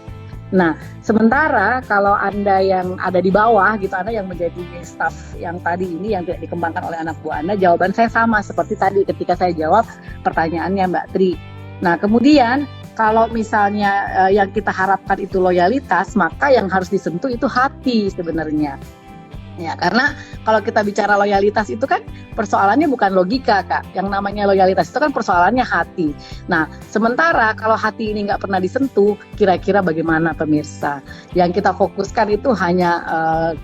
Nah, sementara kalau Anda yang ada di bawah gitu, Anda yang menjadi staff yang tadi ini yang tidak dikembangkan oleh anak buah Anda, jawaban saya sama seperti tadi ketika saya jawab pertanyaannya Mbak Tri. Nah, kemudian kalau misalnya yang kita harapkan itu loyalitas, maka yang harus disentuh itu hati sebenarnya. Ya, karena kalau kita bicara loyalitas itu kan persoalannya bukan logika, Kak. Yang namanya loyalitas itu kan persoalannya hati. Nah, sementara kalau hati ini nggak pernah disentuh, kira-kira bagaimana pemirsa? Yang kita fokuskan itu hanya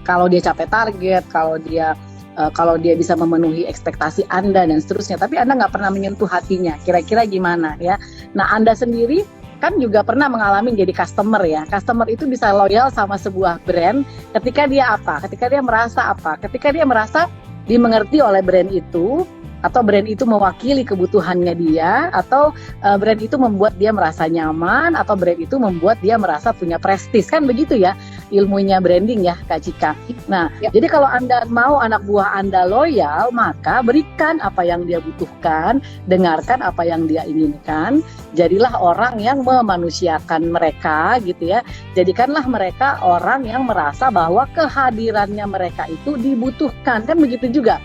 kalau dia capai target, kalau dia bisa memenuhi ekspektasi Anda dan seterusnya, tapi Anda nggak pernah menyentuh hatinya, kira-kira gimana ya? Nah, Anda sendiri kan juga pernah mengalami jadi customer ya. Customer itu bisa loyal sama sebuah brand ketika dia apa? Ketika dia merasa apa? Ketika dia merasa dimengerti oleh brand itu, atau brand itu mewakili kebutuhannya dia, atau brand itu membuat dia merasa nyaman, atau brand itu membuat dia merasa punya prestis, kan begitu ya ilmunya branding ya Kak Cika. Nah, jadi kalau Anda mau anak buah Anda loyal, maka berikan apa yang dia butuhkan, dengarkan apa yang dia inginkan, jadilah orang yang memanusiakan mereka gitu ya. Jadikanlah mereka orang yang merasa bahwa kehadirannya mereka itu dibutuhkan, kan begitu juga.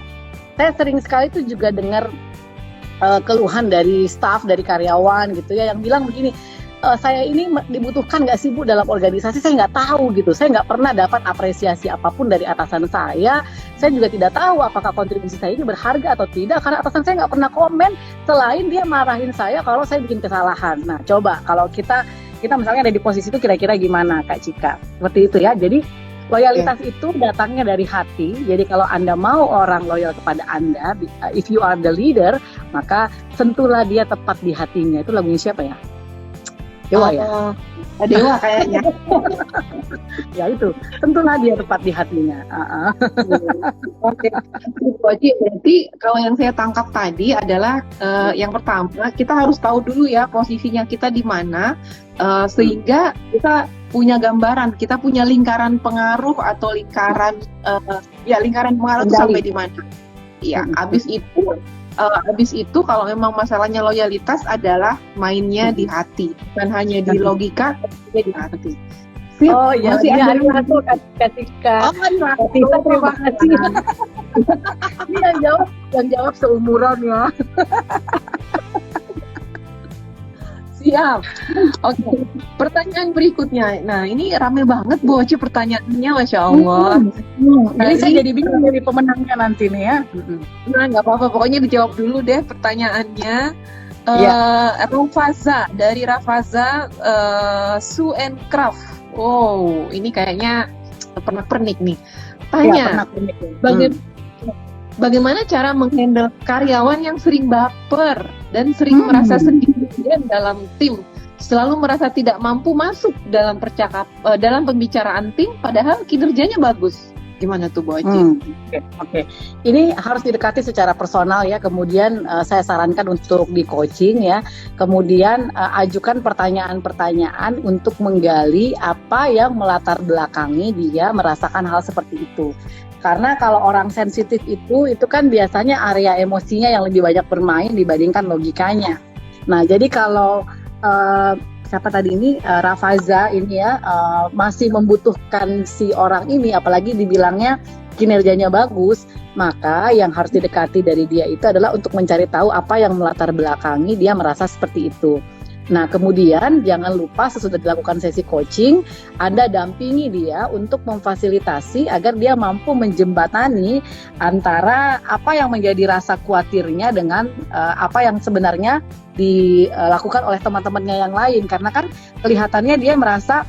Saya sering sekali tuh juga dengar keluhan dari staff, dari karyawan gitu ya, yang bilang begini, saya ini dibutuhkan nggak sih Bu dalam organisasi, saya nggak tahu gitu, saya nggak pernah dapat apresiasi apapun dari atasan saya juga tidak tahu apakah kontribusi saya ini berharga atau tidak, karena atasan saya nggak pernah komen selain dia marahin saya kalau saya bikin kesalahan. Nah, coba kalau kita misalnya ada di posisi itu, kira-kira gimana Kak Cika? Seperti itu ya, jadi loyalitas itu datangnya dari hati. Jadi kalau Anda mau orang loyal kepada Anda, if you are the leader, maka sentuhlah dia tepat di hatinya. Itu lagunya siapa ya? Dewa ya? Dewa kayaknya. Ya itu, sentuhlah dia tepat di hatinya. Oke. Berarti kalau yang saya tangkap tadi adalah yang pertama, kita harus tahu dulu ya posisinya kita di mana, sehingga kita punya gambaran, kita punya lingkaran pengaruh atau lingkaran pengaruh itu sampai di mana. Iya, habis itu kalau memang masalahnya loyalitas adalah mainnya di hati, bukan hanya di logika, tapi di hati. Oh iya, masih ada satu ketika. Terima kasih. Ini yang jawab seumuran ya. Siap. Oke. Pertanyaan berikutnya. Nah, ini rame banget Bu Oci pertanyaannya, Masya Allah. Jadi saya jadi bingung dari pemenangnya nanti nih ya. Nah, nggak apa-apa. Pokoknya dijawab dulu deh pertanyaannya. Rafaza, dari Rafaza Su and Craft. Oh, ini kayaknya pernah pernik nih. Tanya, bagaimana cara menghandle karyawan yang sering baper dan sering merasa sendirian dalam tim, selalu merasa tidak mampu masuk dalam dalam pembicaraan tim, padahal kinerjanya bagus. Gimana tuh Bu Oci? Oke. Ini harus didekati secara personal ya. Kemudian saya sarankan untuk di coaching ya. Kemudian ajukan pertanyaan-pertanyaan untuk menggali apa yang melatar belakangi dia merasakan hal seperti itu. Karena kalau orang sensitif itu kan biasanya area emosinya yang lebih banyak bermain dibandingkan logikanya. Nah, jadi kalau siapa tadi ini Rafaza ini ya masih membutuhkan si orang ini, apalagi dibilangnya kinerjanya bagus, maka yang harus didekati dari dia itu adalah untuk mencari tahu apa yang melatar belakangi dia merasa seperti itu. Nah, kemudian jangan lupa sesudah dilakukan sesi coaching, Anda dampingi dia untuk memfasilitasi agar dia mampu menjembatani antara apa yang menjadi rasa khawatirnya dengan apa yang sebenarnya dilakukan oleh teman-temannya yang lain. Karena kan kelihatannya dia merasa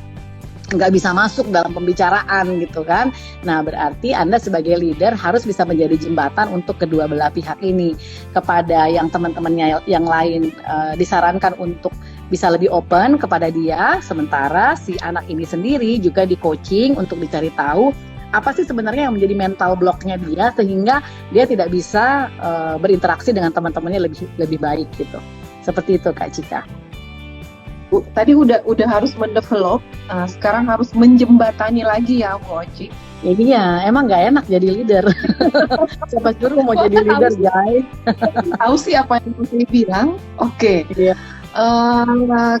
nggak bisa masuk dalam pembicaraan gitu kan. Nah, berarti Anda sebagai leader harus bisa menjadi jembatan untuk kedua belah pihak ini. Kepada yang teman-temannya yang lain disarankan untuk bisa lebih open kepada dia, sementara si anak ini sendiri juga di coaching untuk dicari tahu apa sih sebenarnya yang menjadi mental blocknya dia sehingga dia tidak bisa berinteraksi dengan teman-temannya lebih baik gitu. Seperti itu Kak Cika. Bu, tadi udah harus mendevelop, sekarang harus menjembatani lagi ya Bu Oci. Iya, emang nggak enak jadi leader. Siapa suruh mau jadi leader, guys? Tahu sih apa yang saya bilang. Oke. Iya.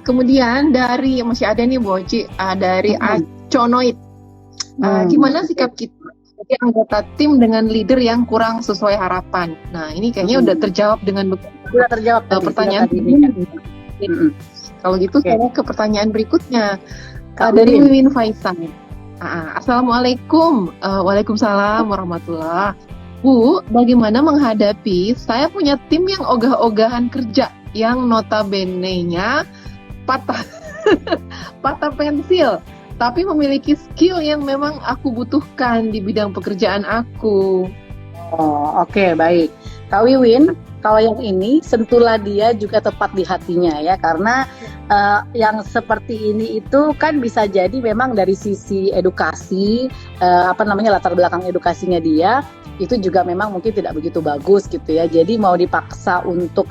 Kemudian dari masih ada nih Bu Oci, dari Aconoid. Gimana sikap kita sebagai anggota tim dengan leader yang kurang sesuai harapan? Nah, ini kayaknya udah terjawab dengan Udah terjawab pertanyaan tadi. Kalau gitu saya ke pertanyaan berikutnya. Dari Wiwin Faisal. Assalamualaikum. Waalaikumsalam warahmatullah. Bu, bagaimana menghadapi saya punya tim yang ogah-ogahan kerja yang notabene-nya patah pensil, tapi memiliki skill yang memang aku butuhkan di bidang pekerjaan aku. Oh, oke, baik. Kak Wiwin, kalau yang ini sentuhlah dia juga tepat di hatinya ya, karena yang seperti ini itu kan bisa jadi memang dari sisi edukasi, latar belakang edukasinya dia itu juga memang mungkin tidak begitu bagus gitu ya. Jadi mau dipaksa untuk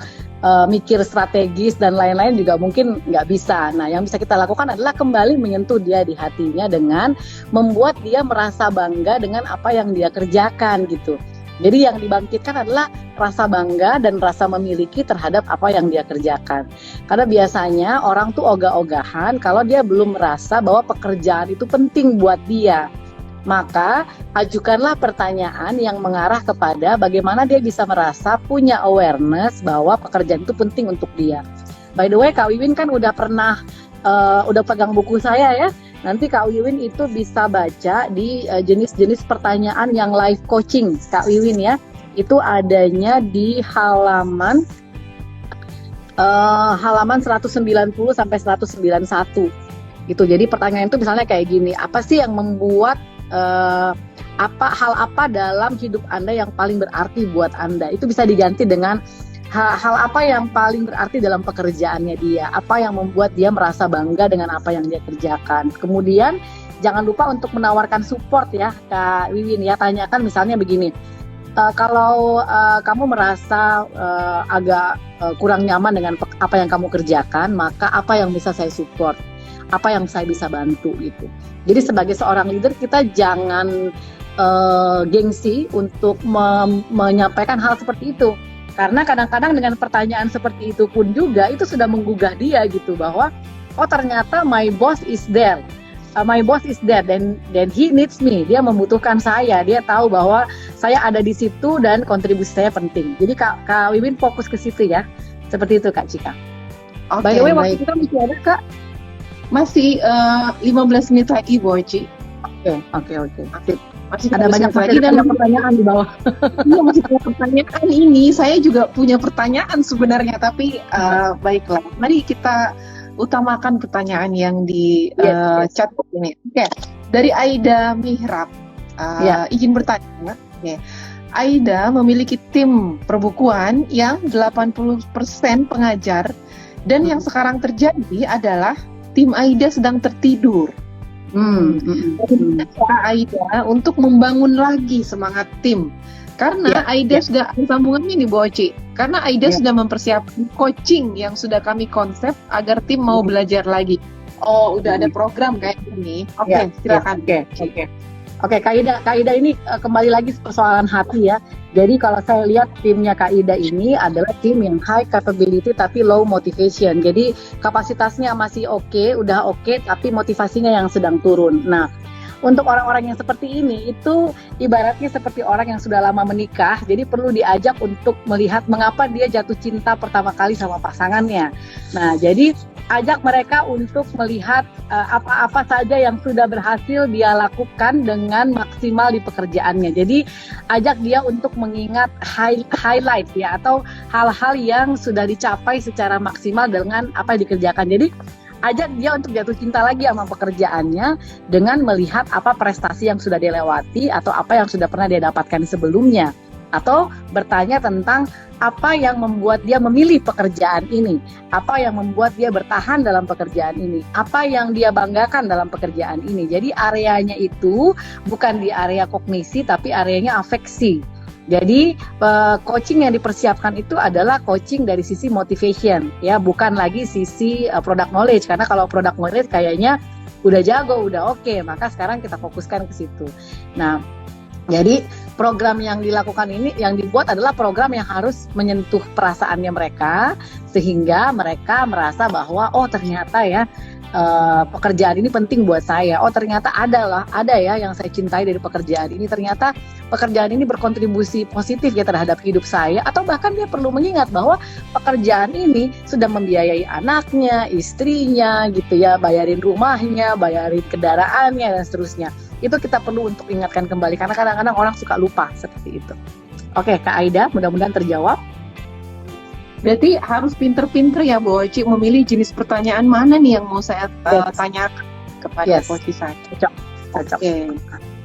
mikir strategis dan lain-lain juga mungkin nggak bisa. Nah, yang bisa kita lakukan adalah kembali menyentuh dia di hatinya dengan membuat dia merasa bangga dengan apa yang dia kerjakan gitu. Jadi yang dibangkitkan adalah rasa bangga dan rasa memiliki terhadap apa yang dia kerjakan. Karena biasanya orang tuh ogah-ogahan kalau dia belum merasa bahwa pekerjaan itu penting buat dia. Maka ajukanlah pertanyaan yang mengarah kepada bagaimana dia bisa merasa punya awareness bahwa pekerjaan itu penting untuk dia. By the way, Kak Wiwin kan udah pegang buku saya ya. Nanti Kak Wiwin itu bisa baca di jenis-jenis pertanyaan yang live coaching Kak Wiwin ya. Itu adanya di halaman 190 sampai 191 gitu. Jadi pertanyaan itu misalnya kayak gini, apa sih yang membuat hal apa dalam hidup Anda yang paling berarti buat Anda? Itu bisa diganti dengan hal apa yang paling berarti dalam pekerjaannya dia, apa yang membuat dia merasa bangga dengan apa yang dia kerjakan. Kemudian jangan lupa untuk menawarkan support ya Kak Wiwin ya, tanyakan misalnya begini, kalau kamu merasa agak kurang nyaman dengan apa yang kamu kerjakan, maka apa yang bisa saya support, apa yang saya bisa bantu gitu. Jadi sebagai seorang leader kita jangan gengsi untuk menyampaikan hal seperti itu. Karena kadang-kadang dengan pertanyaan seperti itu pun juga itu sudah menggugah dia gitu, bahwa oh ternyata my boss is there. My boss is there dan he needs me. Dia membutuhkan saya. Dia tahu bahwa saya ada di situ dan kontribusi saya penting. Jadi Kak Wiwin fokus ke situ ya. Seperti itu Kak Cika. Okay, by the way, waktu kita masih ada Kak? Masih 15 menit lagi Bu Oci. Oke. Masih ada banyak lagi dan pertanyaan di bawah. Iya, masih ada pertanyaan ini. Saya juga punya pertanyaan sebenarnya, tapi baiklah. Mari kita utamakan pertanyaan yang di chat ini. Oke. Dari Aida Mihrab. Izin bertanya. Okay. Aida memiliki tim perbukuan yang 80% pengajar dan yang sekarang terjadi adalah tim Aida sedang tertidur. Bagaimana cara Aida untuk membangun lagi semangat tim? Karena Aida sudah ada sambungannya nih Bu Oci. Karena Aida sudah mempersiapkan coaching yang sudah kami konsep agar tim mau belajar lagi. Oh, udah ada program kayak gini. Oke, silakan. Oke, Kak Ida ini kembali lagi persoalan hati ya. Jadi kalau saya lihat timnya Kak Ida ini adalah tim yang high capability tapi low motivation. Jadi kapasitasnya masih udah oke, tapi motivasinya yang sedang turun. Nah, untuk orang-orang yang seperti ini itu ibaratnya seperti orang yang sudah lama menikah, jadi perlu diajak untuk melihat mengapa dia jatuh cinta pertama kali sama pasangannya. Nah, jadi ajak mereka untuk melihat apa-apa saja yang sudah berhasil dia lakukan dengan maksimal di pekerjaannya. Jadi ajak dia untuk mengingat highlight ya, atau hal-hal yang sudah dicapai secara maksimal dengan apa yang dikerjakan. Jadi ajak dia untuk jatuh cinta lagi sama pekerjaannya dengan melihat apa prestasi yang sudah dia lewati atau apa yang sudah pernah dia dapatkan sebelumnya. Atau bertanya tentang apa yang membuat dia memilih pekerjaan ini, apa yang membuat dia bertahan dalam pekerjaan ini, apa yang dia banggakan dalam pekerjaan ini. Jadi areanya itu bukan di area kognisi tapi areanya afeksi. Jadi coaching yang dipersiapkan itu adalah coaching dari sisi motivation ya, bukan lagi sisi product knowledge, karena kalau product knowledge kayaknya udah jago, udah oke, maka sekarang kita fokuskan ke situ. Nah, jadi program yang dilakukan ini, yang dibuat adalah program yang harus menyentuh perasaannya mereka, sehingga mereka merasa bahwa oh ternyata ya pekerjaan ini penting buat saya. Oh ternyata ada ya yang saya cintai dari pekerjaan ini. Ternyata pekerjaan ini berkontribusi positif ya terhadap hidup saya. Atau bahkan dia perlu mengingat bahwa pekerjaan ini sudah membiayai anaknya, istrinya gitu ya, bayarin rumahnya, bayarin kendaraannya dan seterusnya. Itu kita perlu untuk ingatkan kembali, karena kadang-kadang orang suka lupa seperti itu. Oke, Kak Aida, mudah-mudahan terjawab. Berarti harus pinter-pinter ya Bu Oci memilih jenis pertanyaan mana nih yang mau saya tanyakan kepada Coach saya. Cocok. Oke.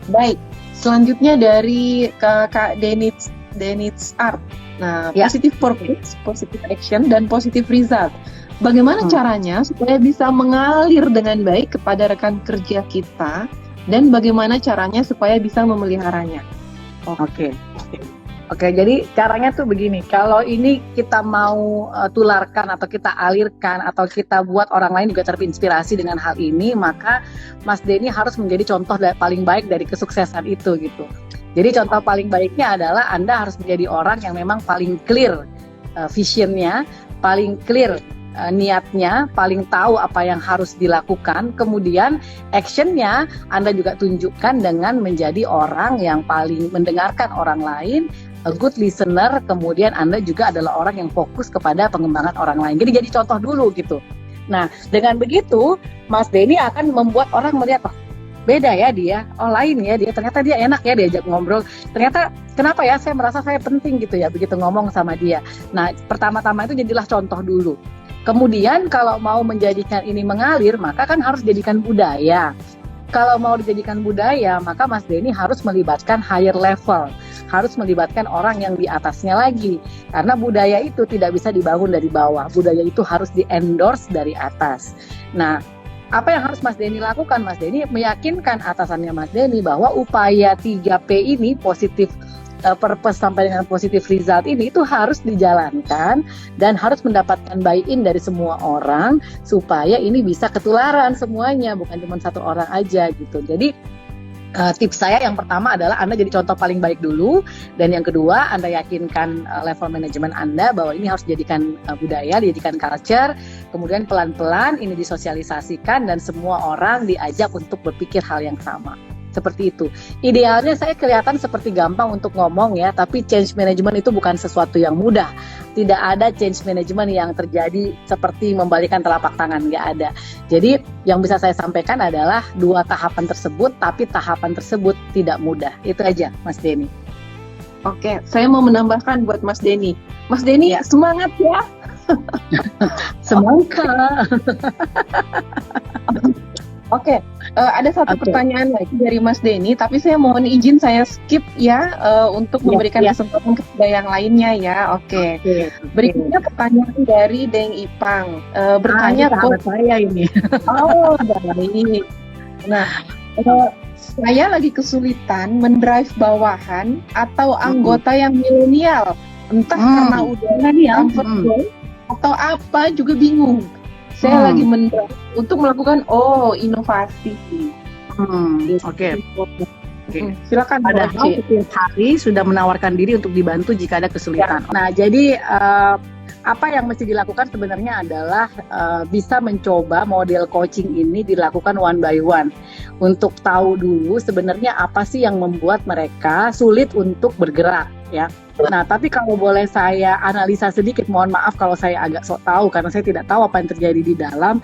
Baik, selanjutnya dari Kak Denits Art. Nah, positive purpose, positive action, dan positive result. Bagaimana caranya supaya bisa mengalir dengan baik kepada rekan kerja kita, dan bagaimana caranya supaya bisa memeliharanya? Oke, jadi caranya tuh begini, kalau ini kita mau tularkan atau kita alirkan atau kita buat orang lain juga terinspirasi dengan hal ini, maka Mas Denny harus menjadi contoh paling baik dari kesuksesan itu gitu. Jadi contoh paling baiknya adalah Anda harus menjadi orang yang memang paling clear visionnya, paling clear niatnya, paling tahu apa yang harus dilakukan, kemudian actionnya Anda juga tunjukkan dengan menjadi orang yang paling mendengarkan orang lain, a good listener, kemudian Anda juga adalah orang yang fokus kepada pengembangan orang lain. Jadi contoh dulu gitu. Nah, dengan begitu Mas Denny akan membuat orang melihat, oh, beda ya dia, oh lain ya dia, ternyata dia enak ya diajak ngobrol, ternyata kenapa ya saya merasa saya penting gitu ya begitu ngomong sama dia. Nah, pertama-tama itu jadilah contoh dulu. Kemudian kalau mau menjadikan ini mengalir, maka kan harus jadikan budaya. Kalau mau dijadikan budaya, maka Mas Denny harus melibatkan higher level, harus melibatkan orang yang di atasnya lagi. Karena budaya itu tidak bisa dibangun dari bawah, budaya itu harus di-endorse dari atas. Nah, apa yang harus Mas Denny lakukan? Mas Denny meyakinkan atasannya Mas Denny bahwa upaya 3P ini, positif purpose sampai dengan positive result ini, itu harus dijalankan dan harus mendapatkan buy-in dari semua orang supaya ini bisa ketularan semuanya, bukan cuma satu orang aja gitu. Jadi tips saya yang pertama adalah Anda jadi contoh paling baik dulu, dan yang kedua Anda yakinkan level manajemen Anda bahwa ini harus dijadikan budaya, dijadikan culture, kemudian pelan-pelan ini disosialisasikan dan semua orang diajak untuk berpikir hal yang sama. Seperti itu. Idealnya saya kelihatan seperti gampang untuk ngomong ya, tapi change management itu bukan sesuatu yang mudah. Tidak ada change management yang terjadi seperti membalikan telapak tangan, nggak ada. Jadi yang bisa saya sampaikan adalah 2 tahapan tersebut, tapi tahapan tersebut tidak mudah. Itu aja, Mas Denny. Oke, saya mau menambahkan buat Mas Denny. Mas Denny, semangat ya. Semangat. Oke, ada satu pertanyaan lagi dari Mas Denny, tapi saya mohon izin saya skip ya untuk memberikan kesempatan kepada yang lainnya ya. Oke. Berikutnya pertanyaan dari Deng Ipang. Bertanya sahabat saya ini. Oh, baik. Nah, eh, saya lagi kesulitan mendrive bawahan atau anggota yang milenial, entah karena udah comfort zone atau apa juga bingung. Saya lagi mendrive untuk melakukan inovasi. Oke. Silakan. Padahal setiap hari sudah menawarkan diri untuk dibantu jika ada kesulitan. Nah, jadi apa yang mesti dilakukan sebenarnya adalah bisa mencoba model coaching ini dilakukan one by one untuk tahu dulu sebenarnya apa sih yang membuat mereka sulit untuk bergerak, ya. Nah, tapi kalau boleh saya analisa sedikit, mohon maaf kalau saya agak sok tahu karena saya tidak tahu apa yang terjadi di dalam.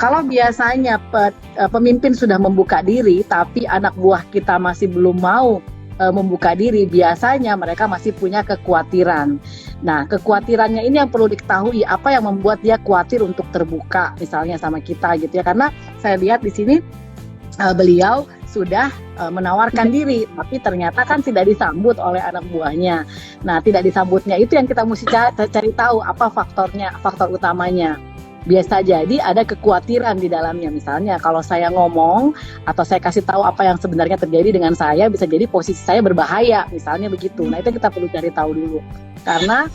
Kalau biasanya pemimpin sudah membuka diri, tapi anak buah kita masih belum mau membuka diri, biasanya mereka masih punya kekhawatiran. Nah, kekhawatirannya ini yang perlu diketahui, apa yang membuat dia khawatir untuk terbuka, misalnya sama kita gitu ya. Karena saya lihat di sini beliau sudah menawarkan diri, tapi ternyata kan tidak disambut oleh anak buahnya. Nah, tidak disambutnya itu yang kita mesti cari tahu apa faktornya, faktor utamanya. Biasa jadi ada kekhawatiran di dalamnya. Misalnya kalau saya ngomong atau saya kasih tahu apa yang sebenarnya terjadi dengan saya, bisa jadi posisi saya berbahaya, misalnya begitu. Nah, itu kita perlu cari tahu dulu. Karena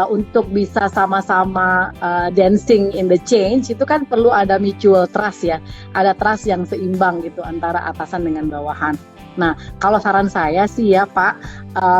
untuk bisa sama-sama dancing in the change itu kan perlu ada mutual trust ya. Ada trust yang seimbang gitu antara atasan dengan bawahan. Nah, kalau saran saya sih ya Pak,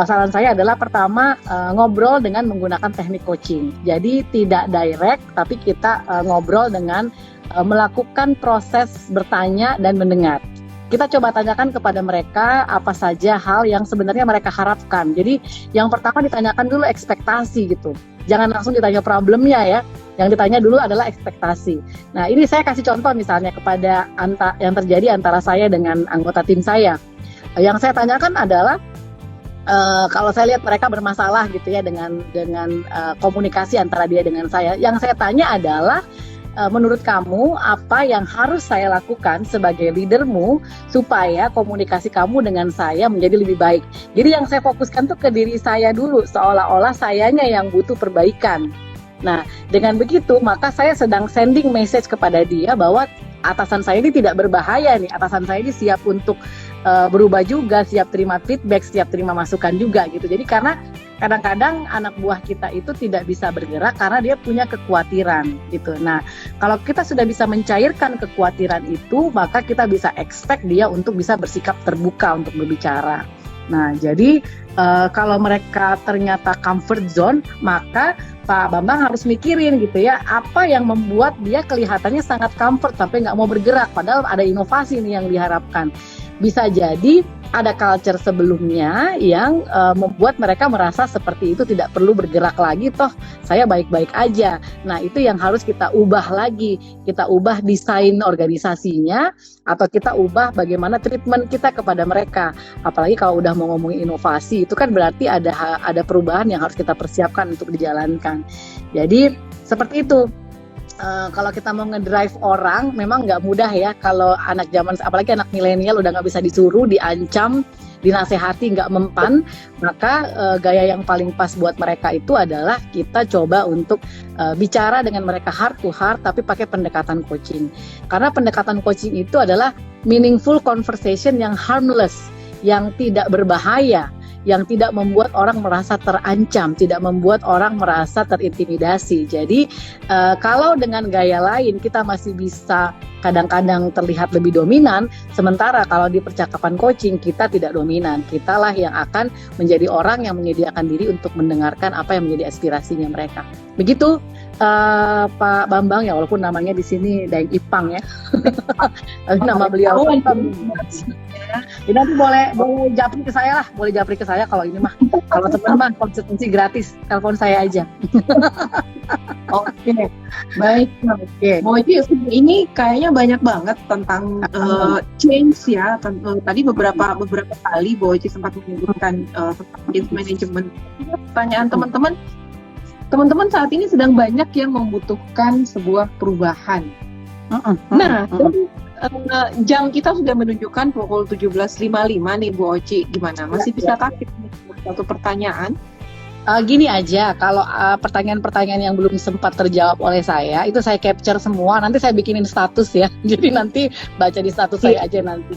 saran saya adalah pertama ngobrol dengan menggunakan teknik coaching. Jadi tidak direct, tapi kita ngobrol dengan melakukan proses bertanya dan mendengar. Kita coba tanyakan kepada mereka apa saja hal yang sebenarnya mereka harapkan. Jadi yang pertama ditanyakan dulu ekspektasi gitu. Jangan langsung ditanya problemnya ya. Yang ditanya dulu adalah ekspektasi. Nah, ini saya kasih contoh misalnya kepada yang terjadi antara saya dengan anggota tim saya. Yang saya tanyakan adalah kalau saya lihat mereka bermasalah gitu ya dengan komunikasi antara dia dengan saya. Yang saya tanya adalah menurut kamu apa yang harus saya lakukan sebagai leadermu supaya komunikasi kamu dengan saya menjadi lebih baik. Jadi yang saya fokuskan tuh ke diri saya dulu, seolah-olah sayanya yang butuh perbaikan. Nah, dengan begitu maka saya sedang sending message kepada dia bahwa atasan saya ini tidak berbahaya nih, atasan saya ini siap untuk berubah juga, siap terima feedback, siap terima masukan juga gitu. Jadi karena kadang-kadang anak buah kita itu tidak bisa bergerak karena dia punya kekhawatiran gitu. Nah, kalau kita sudah bisa mencairkan kekhawatiran itu, maka kita bisa expect dia untuk bisa bersikap terbuka untuk berbicara. Nah, jadi kalau mereka ternyata comfort zone, maka Pak Bambang harus mikirin gitu ya, apa yang membuat dia kelihatannya sangat comfort sampai nggak mau bergerak, padahal ada inovasi nih yang diharapkan. Bisa jadi ada culture sebelumnya yang membuat mereka merasa seperti itu, tidak perlu bergerak lagi, toh saya baik-baik aja. Nah, itu yang harus kita ubah lagi. Kita ubah desain organisasinya, atau kita ubah bagaimana treatment kita kepada mereka. Apalagi kalau udah mau ngomongin inovasi, itu kan berarti ada perubahan yang harus kita persiapkan untuk dijalankan. Jadi seperti itu. Kalau kita mau ngedrive orang memang nggak mudah ya. Kalau anak zaman, apalagi anak milenial udah nggak bisa disuruh, diancam, dinasehati nggak mempan, maka gaya yang paling pas buat mereka itu adalah kita coba untuk bicara dengan mereka heart to heart tapi pakai pendekatan coaching. Karena pendekatan coaching itu adalah meaningful conversation yang harmless, yang tidak berbahaya, yang tidak membuat orang merasa terancam, tidak membuat orang merasa terintimidasi. Jadi kalau dengan gaya lain kita masih bisa kadang-kadang terlihat lebih dominan, sementara kalau di percakapan coaching kita tidak dominan. Kitalah yang akan menjadi orang yang menyediakan diri untuk mendengarkan apa yang menjadi aspirasinya mereka. Begitu Pak Bambang ya, walaupun namanya di sini Daeng Ipang ya. Tapi nama beliau jadi nanti boleh japri ke saya lah, boleh japri ke saya kalau ini mah. Kalau teman mah konsultasi gratis, telepon saya aja. Oke, baik. Moji, ini kayaknya banyak banget tentang change ya. Tadi beberapa kali Moji sempat menyebutkan tentang change management. Pertanyaan teman-teman saat ini sedang banyak yang membutuhkan sebuah perubahan. Nah, jam kita sudah menunjukkan pukul 17.55 nih Bu Oci. Gimana? Masih bisa kasih satu pertanyaan? Gini aja, kalau pertanyaan-pertanyaan yang belum sempat terjawab oleh saya, itu saya capture semua, nanti saya bikinin status ya. Jadi nanti baca di status saya aja nanti.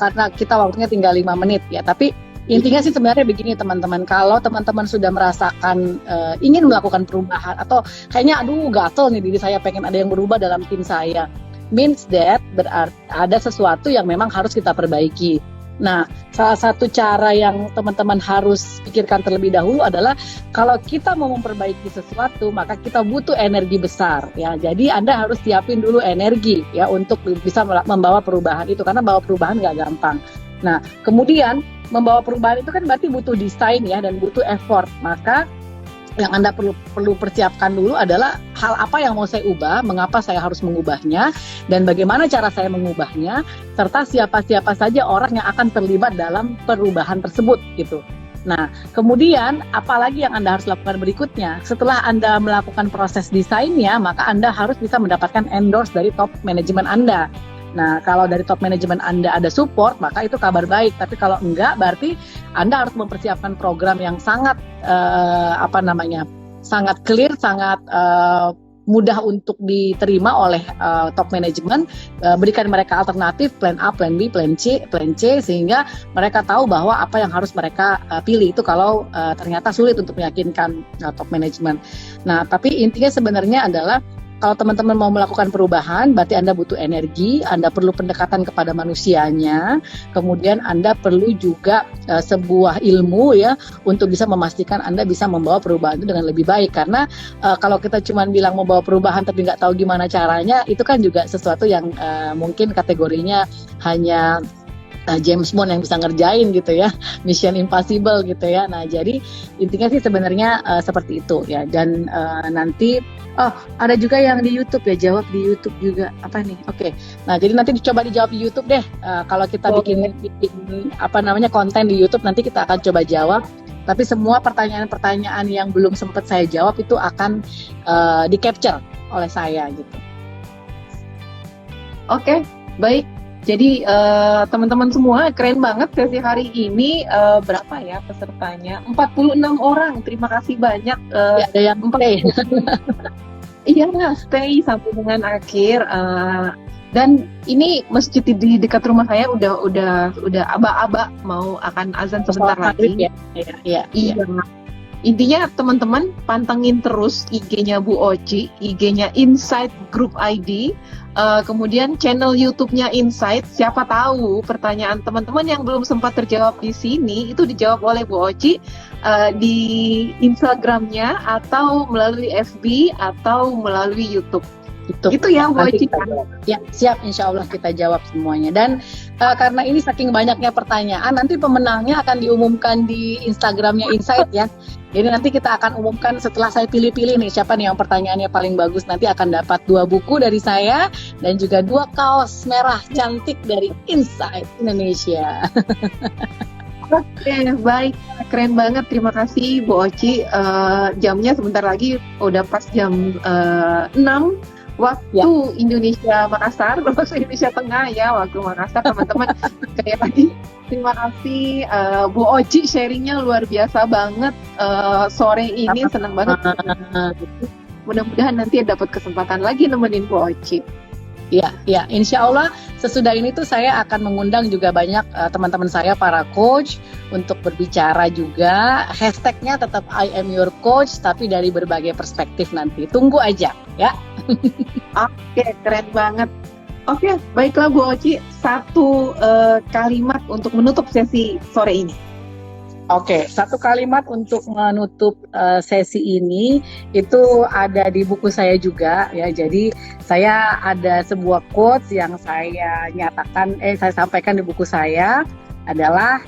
Karena kita waktunya tinggal 5 menit ya. Tapi intinya sih sebenarnya begini teman-teman, kalau teman-teman sudah merasakan ingin melakukan perubahan, atau kayaknya aduh gatel nih diri saya pengen ada yang berubah dalam tim saya, means that berarti ada sesuatu yang memang harus kita perbaiki. Nah, salah satu cara yang teman-teman harus pikirkan terlebih dahulu adalah kalau kita mau memperbaiki sesuatu, maka kita butuh energi besar ya. Jadi Anda harus siapin dulu energi ya untuk bisa membawa perubahan itu, karena bawa perubahan nggak gampang. Nah, kemudian membawa perubahan itu kan berarti butuh desain ya dan butuh effort. Maka yang Anda perlu persiapkan dulu adalah hal apa yang mau saya ubah, mengapa saya harus mengubahnya, dan bagaimana cara saya mengubahnya, serta siapa-siapa saja orang yang akan terlibat dalam perubahan tersebut gitu. Nah, kemudian apalagi yang Anda harus lakukan berikutnya? Setelah Anda melakukan proses desainnya, maka Anda harus bisa mendapatkan endorse dari top manajemen Anda. Nah, kalau dari top manajemen Anda ada support, maka itu kabar baik. Tapi kalau enggak, berarti Anda harus mempersiapkan program yang sangat sangat clear, sangat mudah untuk diterima oleh top manajemen. Berikan mereka alternatif, plan A, plan B, plan C, sehingga mereka tahu bahwa apa yang harus mereka pilih itu kalau ternyata sulit untuk meyakinkan top manajemen. Nah, tapi intinya sebenarnya adalah kalau teman-teman mau melakukan perubahan, berarti Anda butuh energi, Anda perlu pendekatan kepada manusianya, kemudian Anda perlu juga sebuah ilmu ya untuk bisa memastikan Anda bisa membawa perubahan itu dengan lebih baik. Karena kalau kita cuma bilang membawa perubahan tapi nggak tahu gimana caranya, itu kan juga sesuatu yang mungkin kategorinya hanya James Bond yang bisa ngerjain gitu ya, Mission Impossible gitu ya. Nah, jadi intinya sih sebenarnya seperti itu ya. Dan nanti ada juga yang di YouTube ya, jawab di YouTube juga apa nih? Oke. Nah, jadi nanti coba dijawab di YouTube deh. Kalau kita bikin konten di YouTube, nanti kita akan coba jawab. Tapi semua pertanyaan-pertanyaan yang belum sempat saya jawab itu akan di capture oleh saya gitu. Oke, baik. Jadi teman-teman semua, keren banget sesi hari ini. Berapa ya pesertanya? 46 orang. Terima kasih banyak. Ada yang stay. Iya, stay sampai dengan akhir. Dan ini masjid di dekat rumah saya udah aba-aba mau akan azan sebentar lagi. Iya. Intinya teman-teman pantengin terus IG-nya Bu Oci, IG-nya Insight Group ID, kemudian channel YouTube-nya Insight. Siapa tahu pertanyaan teman-teman yang belum sempat terjawab di sini itu dijawab oleh Bu Oci di Instagram-nya atau melalui FB atau melalui YouTube. Itu ya Bu Oci. Ya, siap, insya Allah kita jawab semuanya. Dan karena ini saking banyaknya pertanyaan, nanti pemenangnya akan diumumkan di Instagram-nya Insight ya. Jadi nanti kita akan umumkan setelah saya pilih-pilih nih siapa nih yang pertanyaannya paling bagus. Nanti akan dapat 2 buku dari saya dan juga 2 kaos merah cantik dari Insight Indonesia. Oke, baik, keren banget. Terima kasih Bu Oci. Jamnya sebentar lagi udah pas jam 6 waktu Indonesia Makassar, waktu Indonesia Tengah ya, waktu Makassar teman-teman. Sekali lagi terima kasih Bu Oci, sharingnya luar biasa banget sore ini. Senang banget. Mudah-mudahan nanti dapat kesempatan lagi nemenin Bu Oci. Ya, insya Allah sesudah ini tuh saya akan mengundang juga banyak teman-teman saya para coach untuk berbicara juga. Hashtagnya tetap I am your coach, tapi dari berbagai perspektif nanti. Tunggu aja ya. Oke, keren banget. Oke, baiklah Bu Oci, satu kalimat untuk menutup sesi sore ini. Oke, satu kalimat untuk menutup sesi ini itu ada di buku saya juga ya. Jadi saya ada sebuah quotes yang saya sampaikan di buku saya adalah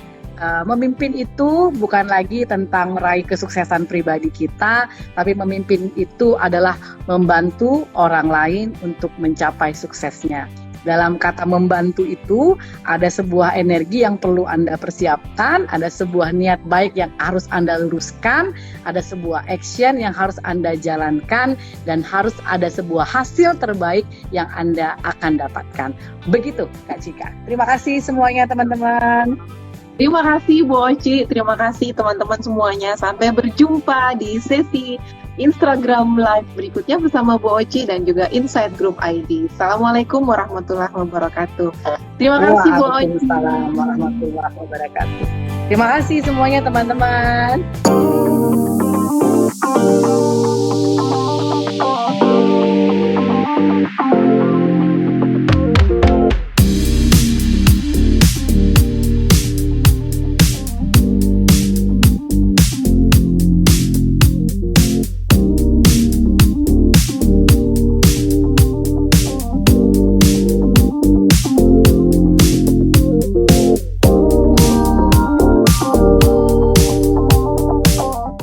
memimpin itu bukan lagi tentang meraih kesuksesan pribadi kita, tapi memimpin itu adalah membantu orang lain untuk mencapai suksesnya. Dalam kata membantu itu ada sebuah energi yang perlu Anda persiapkan, ada sebuah niat baik yang harus Anda luruskan, ada sebuah action yang harus Anda jalankan, dan harus ada sebuah hasil terbaik yang Anda akan dapatkan. Begitu Kak Cika. Terima kasih semuanya teman-teman. Terima kasih Bu Oci, terima kasih teman-teman semuanya. Sampai berjumpa di sesi Instagram Live berikutnya bersama Bu Oci dan juga Inside Group ID. Assalamualaikum warahmatullahi wabarakatuh. Terima kasih Bu Oci. Waalaikumsalam warahmatullahi wabarakatuh. Terima kasih semuanya teman-teman.